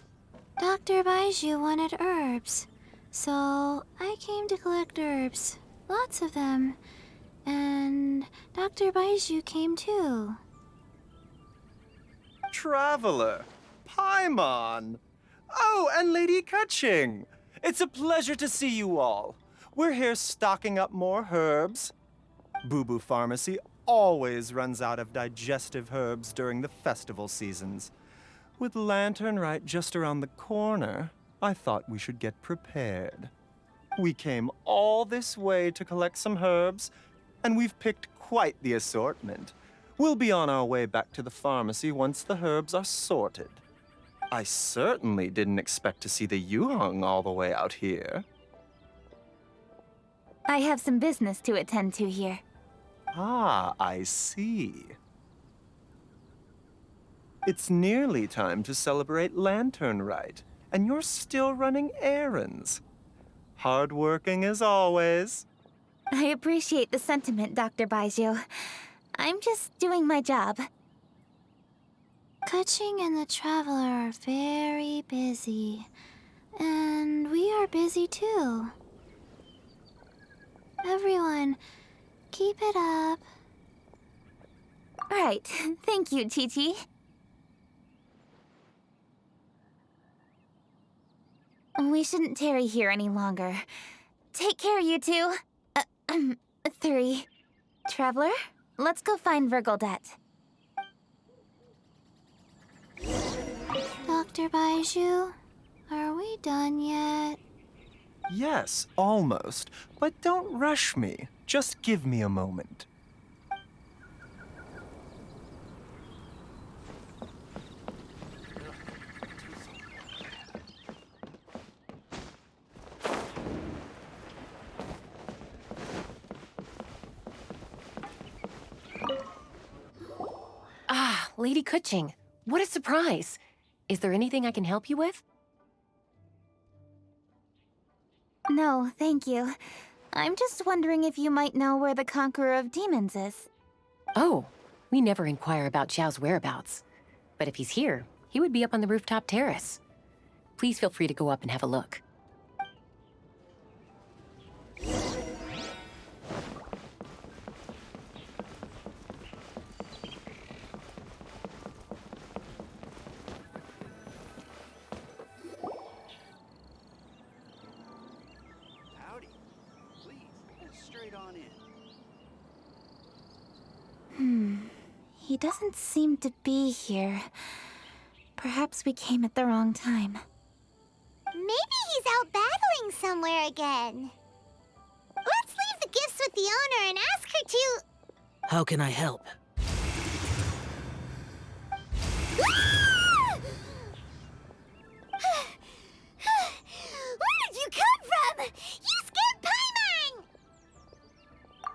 Dr. Baiju wanted herbs, so I came to collect herbs. Lots of them. And Dr. Baiju came too. Traveler! Paimon! Oh, and Lady Kaching! It's a pleasure to see you all. We're here stocking up more herbs. Boo Boo Pharmacy always runs out of digestive herbs during the festival seasons. With Lantern right just around the corner, I thought we should get prepared. We came all this way to collect some herbs, and we've picked quite the assortment. We'll be on our way back to the pharmacy once the herbs are sorted. I certainly didn't expect to see the Yuheng all the way out here. I have some business to attend to here. Ah, I see. It's nearly time to celebrate Lantern Rite, and you're still running errands. Hardworking as always. I appreciate the sentiment, Dr. Baiju. I'm just doing my job. Kaching and the Traveler are very busy. And we are busy too. Everyone, keep it up. Right. Thank you, Chi-Chi. We shouldn't tarry here any longer. Take care, you two. 3. Traveler, let's go find Vergoldet. Dr. Baiju, are we done yet? Yes, almost. But don't rush me. Just give me a moment. Ah, Lady Kutching. What a surprise. Is there anything I can help you with? No, thank you. I'm just wondering if you might know where the Conqueror of Demons is. Oh, we never inquire about Xiao's whereabouts. But if he's here, he would be up on the rooftop terrace. Please feel free to go up and have a look. He doesn't seem to be here. Perhaps we came at the wrong time. Maybe he's out battling somewhere again. Let's leave the gifts with the owner and ask her to... How can I help?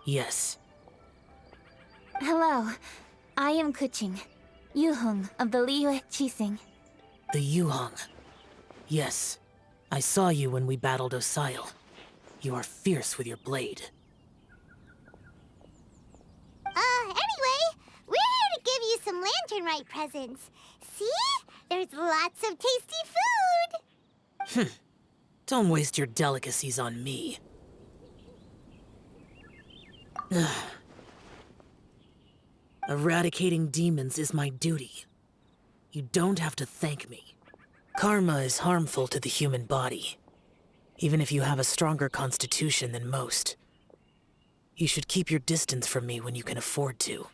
Yes. Hello. I am Kuching, Yuhong of the Liyue Chising. The Yuhong. Yes. I saw you when we battled Osile. You are fierce with your blade. Anyway, we're here to give you some Lanternite presents. See? There's lots of tasty food! Don't waste your delicacies on me. Eradicating demons is my duty. You don't have to thank me. Karma is harmful to the human body, even if you have a stronger constitution than most. You should keep your distance from me when you can afford to.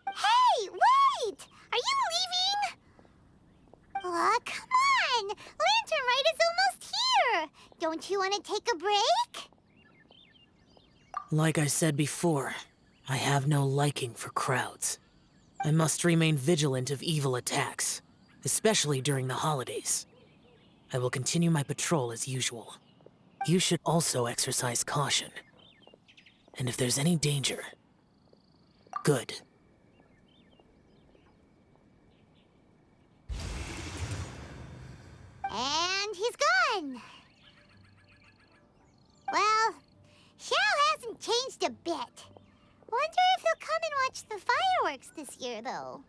Hey, wait! Are you leaving? Aw, come on! Lanternite is almost here! Don't you want to take a break? Like I said before, I have no liking for crowds. I must remain vigilant of evil attacks, especially during the holidays. I will continue my patrol as usual. You should also exercise caution. And if there's any danger, good. And he's gone. Well, Xiao hasn't changed a bit. Wonder if he'll come and watch the fireworks this year, though.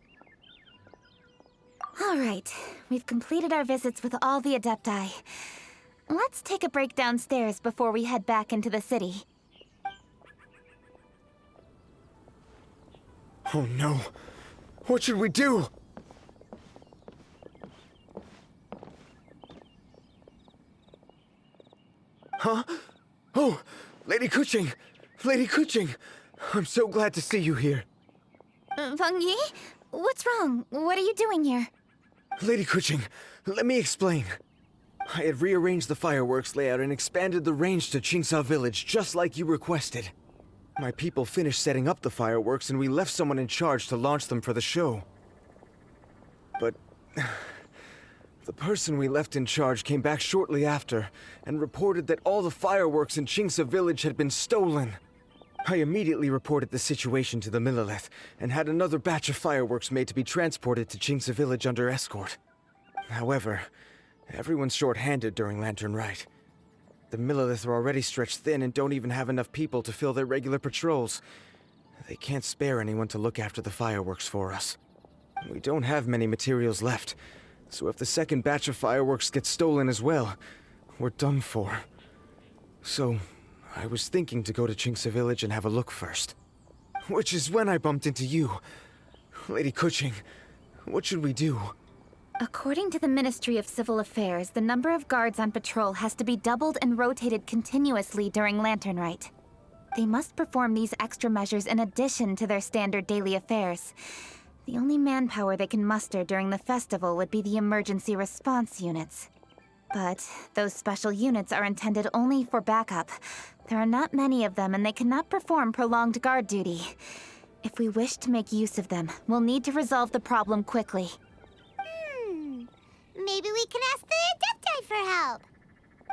All right, we've completed our visits with all the Adepti. Let's take a break downstairs before we head back into the city. Oh no. What should we do? Huh? Oh, Lady Kuching! Lady Kuching! I'm so glad to see you here. Feng Yi? What's wrong? What are you doing here? Lady Kuching, let me explain. I had rearranged the fireworks layout and expanded the range to Qingsa Village, just like you requested. My people finished setting up the fireworks and we left someone in charge to launch them for the show. But the person we left in charge came back shortly after and reported that all the fireworks in Qingsa Village had been stolen. I immediately reported the situation to the Millelith and had another batch of fireworks made to be transported to Qingsa Village under escort. However, everyone's short-handed during Lantern Rite. The Millelith are already stretched thin and don't even have enough people to fill their regular patrols. They can't spare anyone to look after the fireworks for us. We don't have many materials left, so if the second batch of fireworks gets stolen as well, we're done for. So, I was thinking to go to Qingsa Village and have a look first. Which is when I bumped into you. Lady Kuching, what should we do? According to the Ministry of Civil Affairs, the number of guards on patrol has to be doubled and rotated continuously during Lantern Rite. They must perform these extra measures in addition to their standard daily affairs. The only manpower they can muster during the festival would be the emergency response units. But those special units are intended only for backup. There are not many of them and they cannot perform prolonged guard duty. If we wish to make use of them, we'll need to resolve the problem quickly. Maybe we can ask the Adepti for help.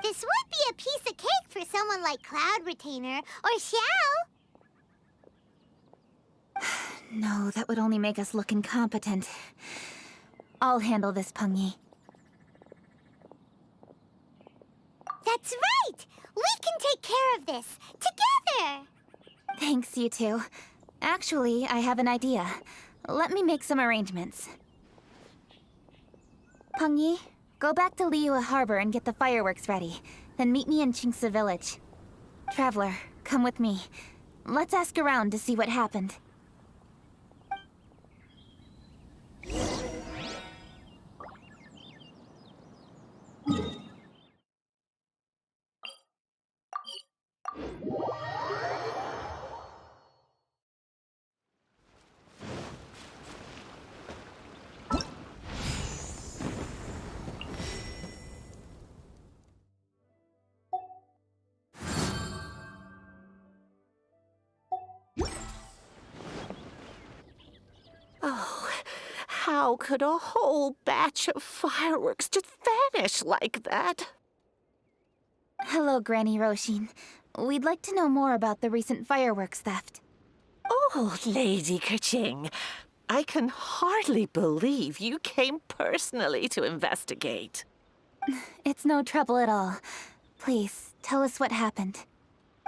This would be a piece of cake for someone like Cloud Retainer or Xiao. No, that would only make us look incompetent. I'll handle this, Peng Yi. That's right! We can take care of this, together! Thanks, you two. Actually, I have an idea. Let me make some arrangements. Peng Yi, go back to Liyue Harbor and get the fireworks ready. Then meet me in Qingsa Village. Traveler, come with me. Let's ask around to see what happened. Oh, how could a whole batch of fireworks just vanish like that? Hello, Granny Roshin. We'd like to know more about the recent fireworks theft. Oh, Lady Kaching, I can hardly believe you came personally to investigate. It's no trouble at all. Please, tell us what happened.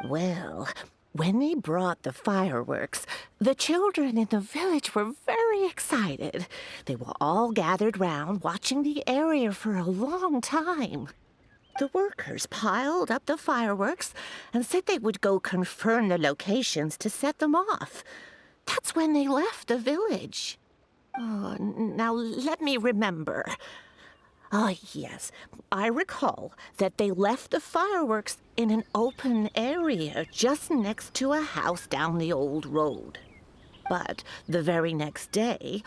Well, when they brought the fireworks, the children in the village were very excited. They were all gathered round, watching the area for a long time. The workers piled up the fireworks and said they would go confirm the locations to set them off. That's when they left the village. Oh, now let me remember. Ah, yes, I recall that they left the fireworks in an open area just next to a house down the old road. But the very next day,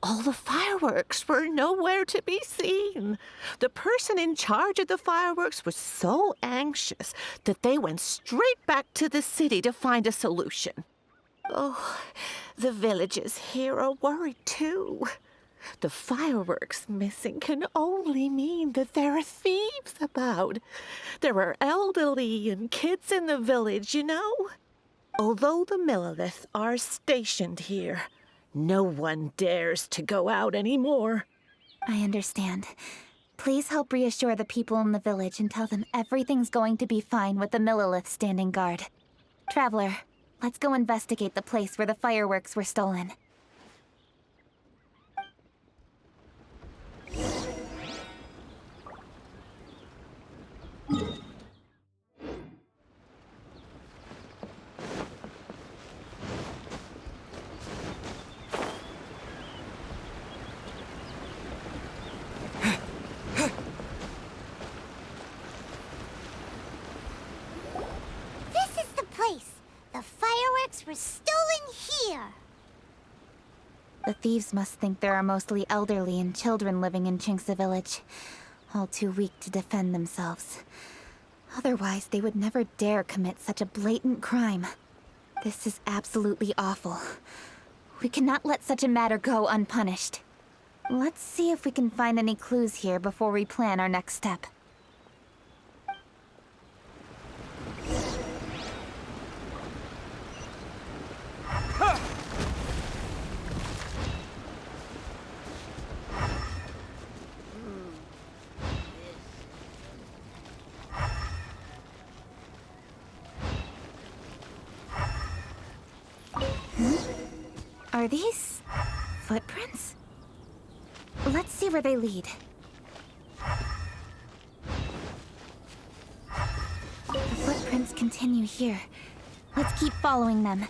all the fireworks were nowhere to be seen. The person in charge of the fireworks was so anxious that they went straight back to the city to find a solution. Oh, the villagers here are worried too. The fireworks missing can only mean that there are thieves about. There are elderly and kids in the village, you know. Although the Milliliths are stationed here, no one dares to go out anymore. I understand. Please help reassure the people in the village and tell them everything's going to be fine with the Millilith standing guard. Traveler, let's go investigate the place where the fireworks were stolen. The fireworks were stolen here! The thieves must think there are mostly elderly and children living in Chinksa village, all too weak to defend themselves. Otherwise, they would never dare commit such a blatant crime. This is absolutely awful. We cannot let such a matter go unpunished. Let's see if we can find any clues here before we plan our next step. Are these footprints? Let's see where they lead. The footprints continue here. Let's keep following them.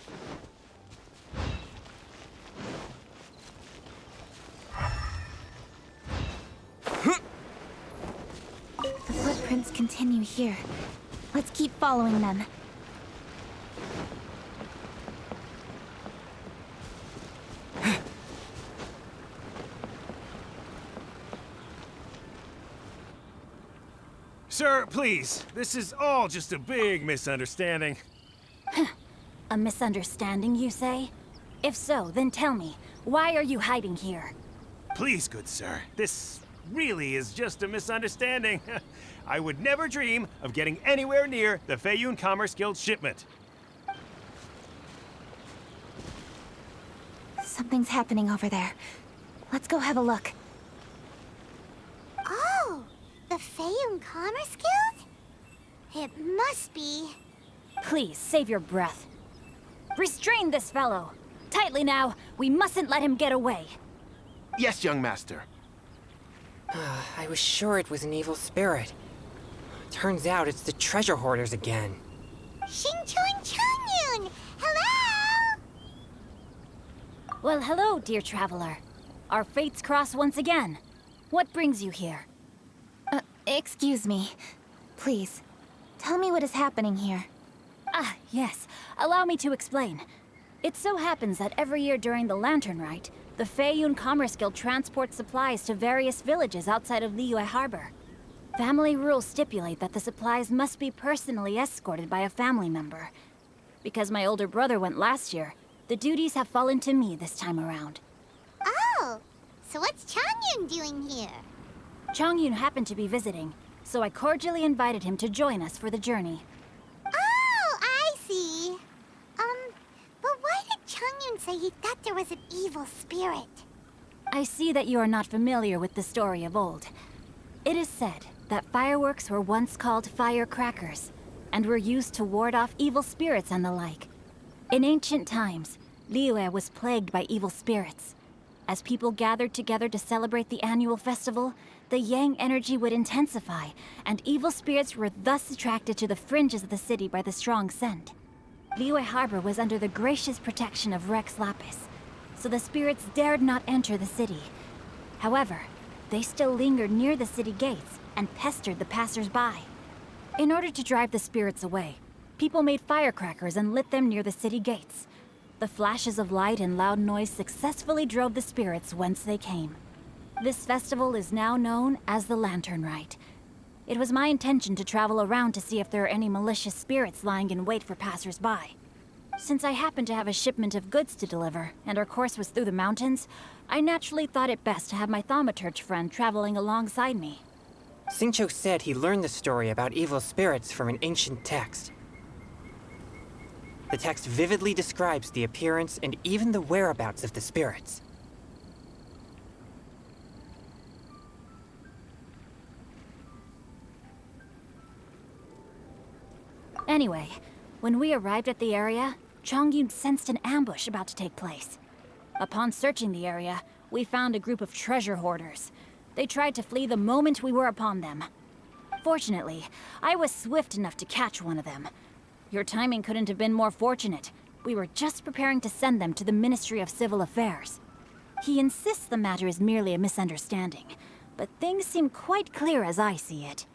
The footprints continue here. Let's keep following them. Sir, please. This is all just a big misunderstanding. A misunderstanding, you say? If so, then tell me, why are you hiding here? Please, good sir. This really is just a misunderstanding. I would never dream of getting anywhere near the Feiyun Commerce Guild shipment. Something's happening over there. Let's go have a look. Oh, the Feiyun Commerce Guild? It must be. Please, save your breath. Restrain this fellow. Tightly now, we mustn't let him get away. Yes, young master. I was sure it was an evil spirit. Turns out it's the treasure hoarders again. Xingchun Changyun! Hello! Well, hello, dear traveler. Our fates cross once again. What brings you here? Excuse me. Please, tell me what is happening here. Ah, yes. Allow me to explain. It so happens that every year during the Lantern Rite, the Feiyun Commerce Guild transports supplies to various villages outside of Liyue Harbor. Family rules stipulate that the supplies must be personally escorted by a family member. Because my older brother went last year, the duties have fallen to me this time around. Oh, so what's Changyun doing here? Changyun happened to be visiting, so I cordially invited him to join us for the journey. he thought there was an evil spirit. I see that you are not familiar with the story of old. It is said that fireworks were once called firecrackers, and were used to ward off evil spirits and the like. In ancient times, Liyue was plagued by evil spirits. As people gathered together to celebrate the annual festival, the yang energy would intensify, and evil spirits were thus attracted to the fringes of the city by the strong scent. Liyue Harbor was under the gracious protection of Rex Lapis, so the spirits dared not enter the city. However, they still lingered near the city gates and pestered the passers-by. In order to drive the spirits away, people made firecrackers and lit them near the city gates. The flashes of light and loud noise successfully drove the spirits whence they came. This festival is now known as the Lantern Rite. It was my intention to travel around to see if there are any malicious spirits lying in wait for passers-by. Since I happened to have a shipment of goods to deliver, and our course was through the mountains, I naturally thought it best to have my thaumaturge friend traveling alongside me. Xingqiu said he learned the story about evil spirits from an ancient text. The text vividly describes the appearance and even the whereabouts of the spirits. Anyway, when we arrived at the area, Chongyun sensed an ambush about to take place. Upon searching the area, we found a group of treasure hoarders. They tried to flee the moment we were upon them. Fortunately, I was swift enough to catch one of them. Your timing couldn't have been more fortunate. We were just preparing to send them to the Ministry of Civil Affairs. He insists the matter is merely a misunderstanding, but things seem quite clear as I see it.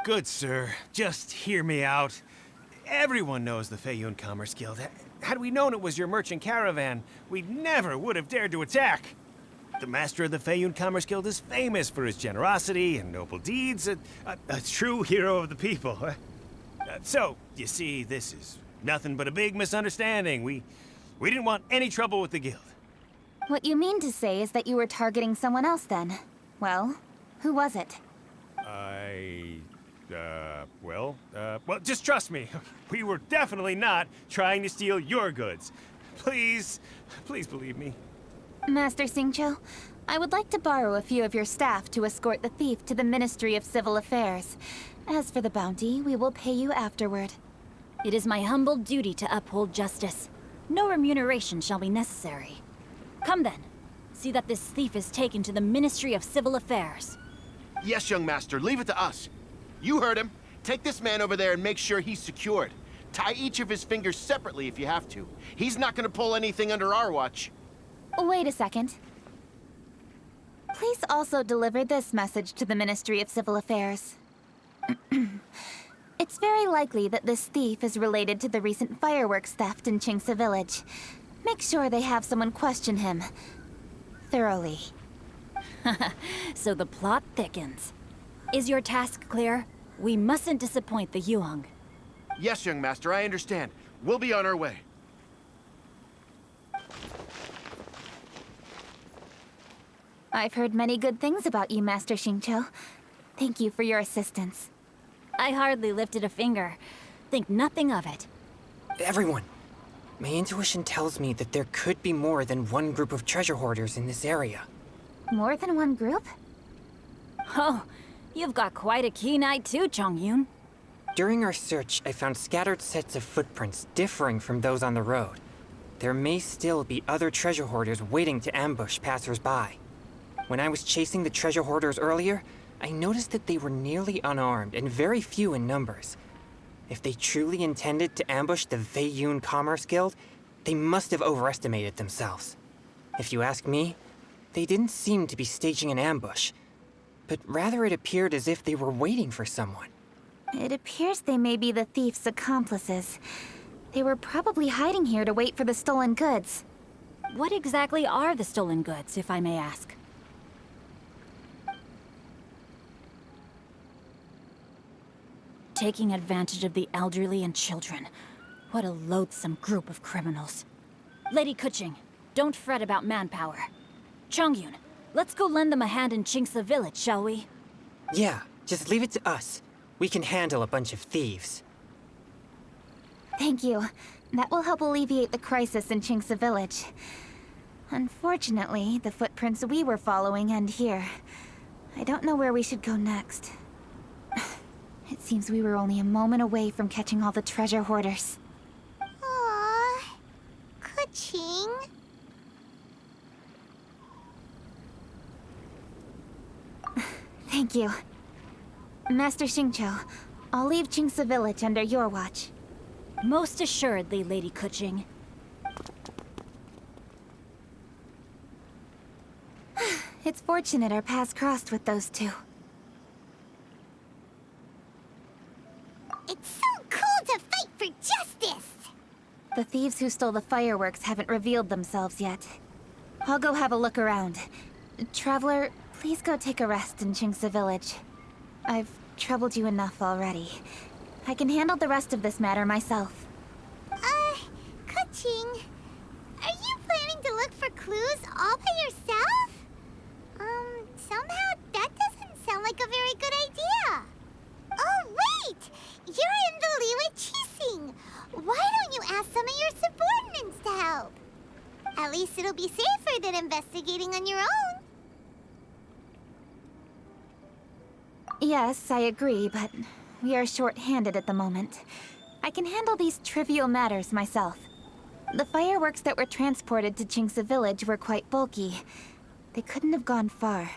Good, sir. Just hear me out. Everyone knows the Feiyun Commerce Guild. Had we known it was your merchant caravan, we never would have dared to attack. The master of the Feiyun Commerce Guild is famous for his generosity and noble deeds, a true hero of the people. So, you see, this is nothing but a big misunderstanding. We didn't want any trouble with the guild. What you mean to say is that you were targeting someone else then? Well, who was it? Well, just trust me. We were definitely not trying to steal your goods. Please believe me. Master Xingqiu, I would like to borrow a few of your staff to escort the thief to the Ministry of Civil Affairs. As for the bounty, we will pay you afterward. It is my humble duty to uphold justice. No remuneration shall be necessary. Come then. See that this thief is taken to the Ministry of Civil Affairs. Yes, young master, leave it to us. You heard him. Take this man over there and make sure he's secured. Tie each of his fingers separately if you have to. He's not gonna pull anything under our watch. Wait a second. Please also deliver this message to the Ministry of Civil Affairs. It's very likely that this thief is related to the recent fireworks theft in Qingce Village. Make sure they have someone question him thoroughly. So the plot thickens. Is your task clear? We mustn't disappoint the Yuang. Yes, young master, I understand. We'll be on our way. I've heard many good things about you, Master Xingqiu. Thank you for your assistance. I hardly lifted a finger. Think nothing of it. Everyone, my intuition tells me that there could be more than one group of treasure hoarders in this area. More than one group? Oh, you've got quite a keen eye too, Chongyun. During our search, I found scattered sets of footprints differing from those on the road. There may still be other treasure hoarders waiting to ambush passers-by. When I was chasing the treasure hoarders earlier, I noticed that they were nearly unarmed and very few in numbers. If they truly intended to ambush the Feiyun Commerce Guild, they must have overestimated themselves. If you ask me, they didn't seem to be staging an ambush, but rather it appeared as if they were waiting for someone. It appears they may be the thief's accomplices. They were probably hiding here to wait for the stolen goods. What exactly are the stolen goods, if I may ask? Taking advantage of the elderly and children. What a loathsome group of criminals. Lady Kuching, don't fret about manpower. Chongyun, let's go lend them a hand in Qingce Village, shall we? Yeah, just leave it to us. We can handle a bunch of thieves. Thank you. That will help alleviate the crisis in Qingce Village. Unfortunately, the footprints we were following end here. I don't know where we should go next. It seems we were only a moment away from catching all the treasure hoarders. Aww. Kuching. Thank you. Master Xingqiu, I'll leave Qingce Village under your watch. Most assuredly, Lady Kuching. It's fortunate our paths crossed with those two. It's so cool to fight for justice! The thieves who stole the fireworks haven't revealed themselves yet. I'll go have a look around. Traveler, please go take a rest in Qingce Village. I've troubled you enough already. I can handle the rest of this matter myself. Kuching, are you planning to look for clues all by yourself? Somehow that doesn't sound like a very good idea. Oh, wait! You're in the Liyue Qixing. Why don't you ask some of your subordinates to help? At least it'll be safer than investigating on your own. Yes, I agree, but we are short-handed at the moment. I can handle these trivial matters myself. The fireworks that were transported to Qingce Village were quite bulky. They couldn't have gone far.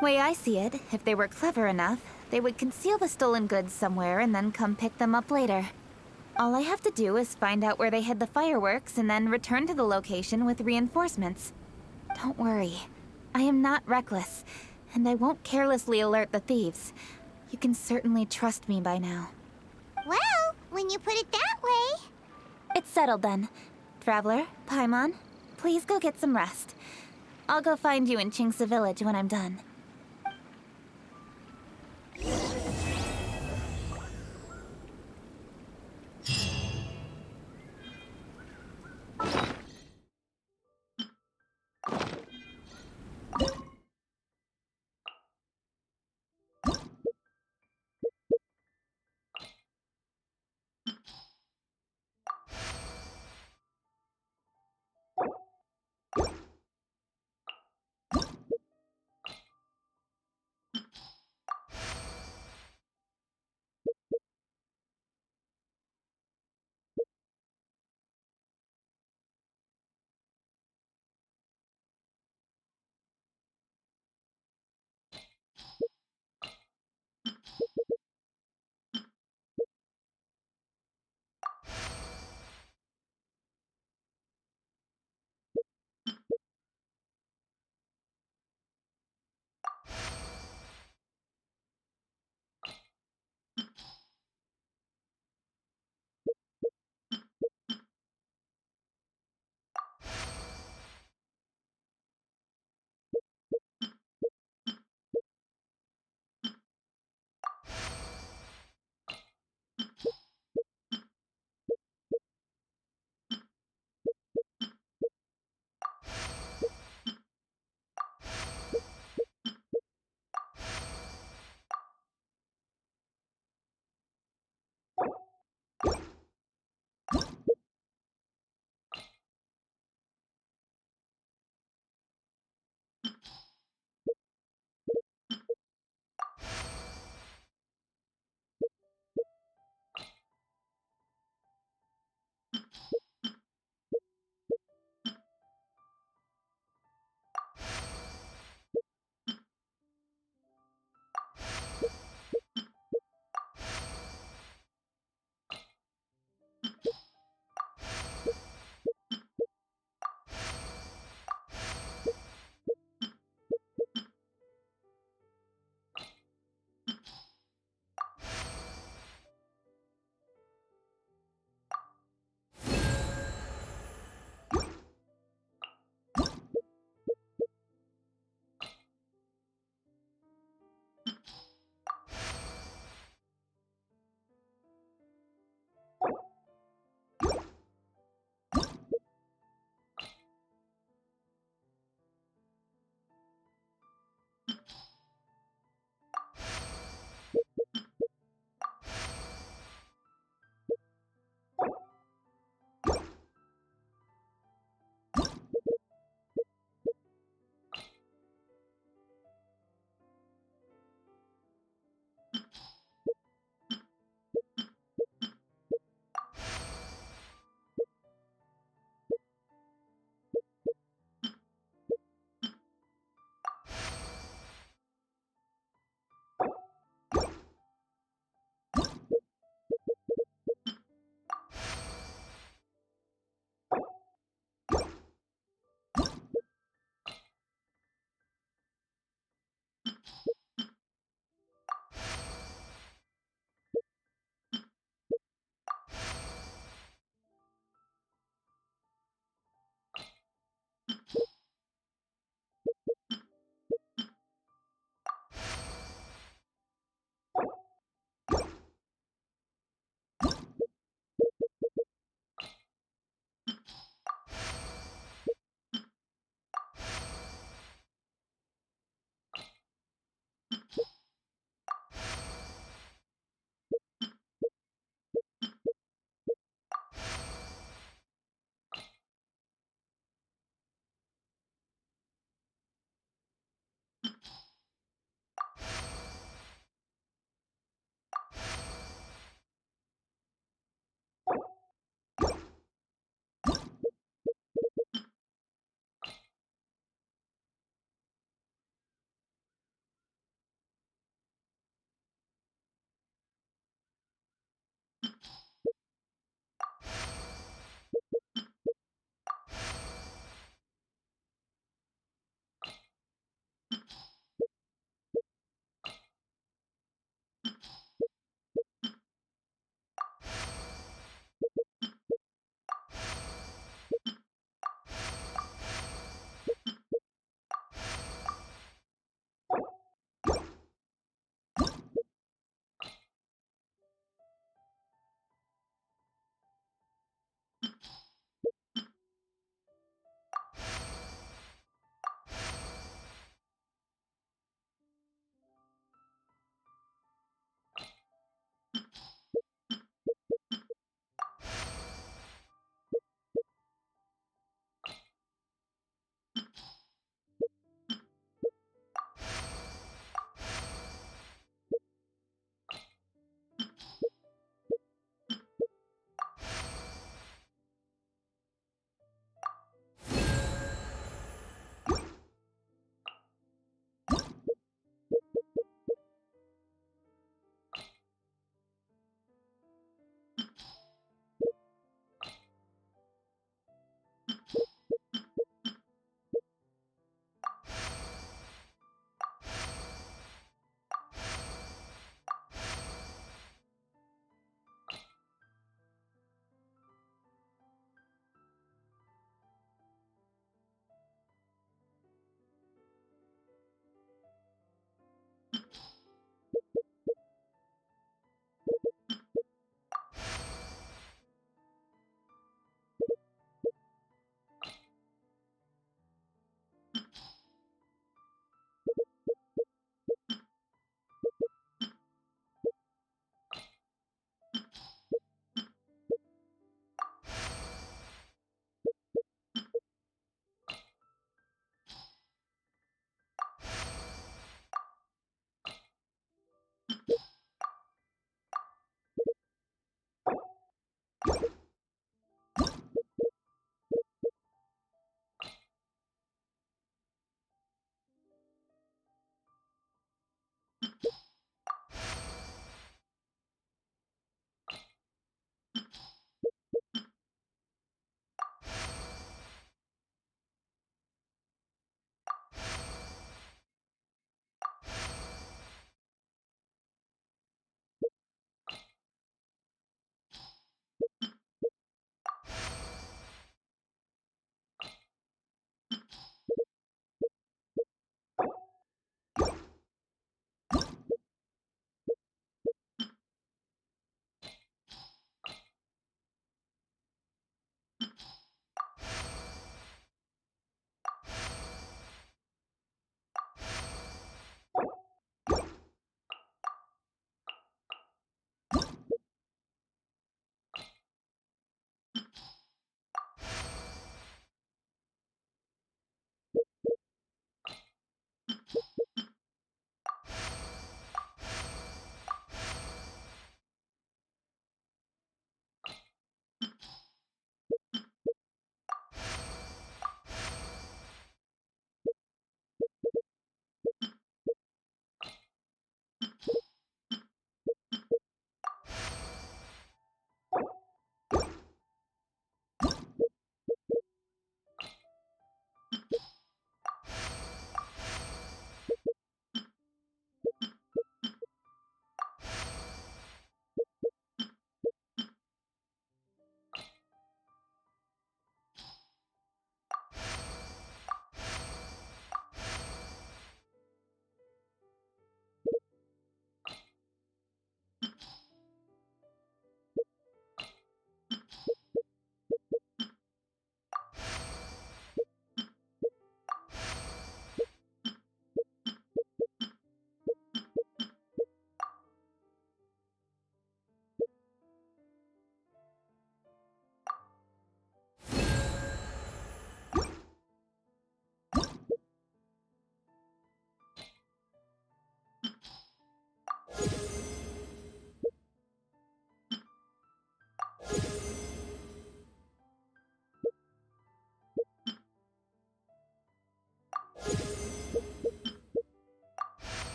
Way I see it, if they were clever enough, they would conceal the stolen goods somewhere and then come pick them up later. All I have to do is find out where they hid the fireworks and then return to the location with reinforcements. Don't worry. I am not reckless, and I won't carelessly alert the thieves. You can certainly trust me by now. Well, when you put it that way... It's settled then. Traveler, Paimon, please go get some rest. I'll go find you in Qingce Village when I'm done.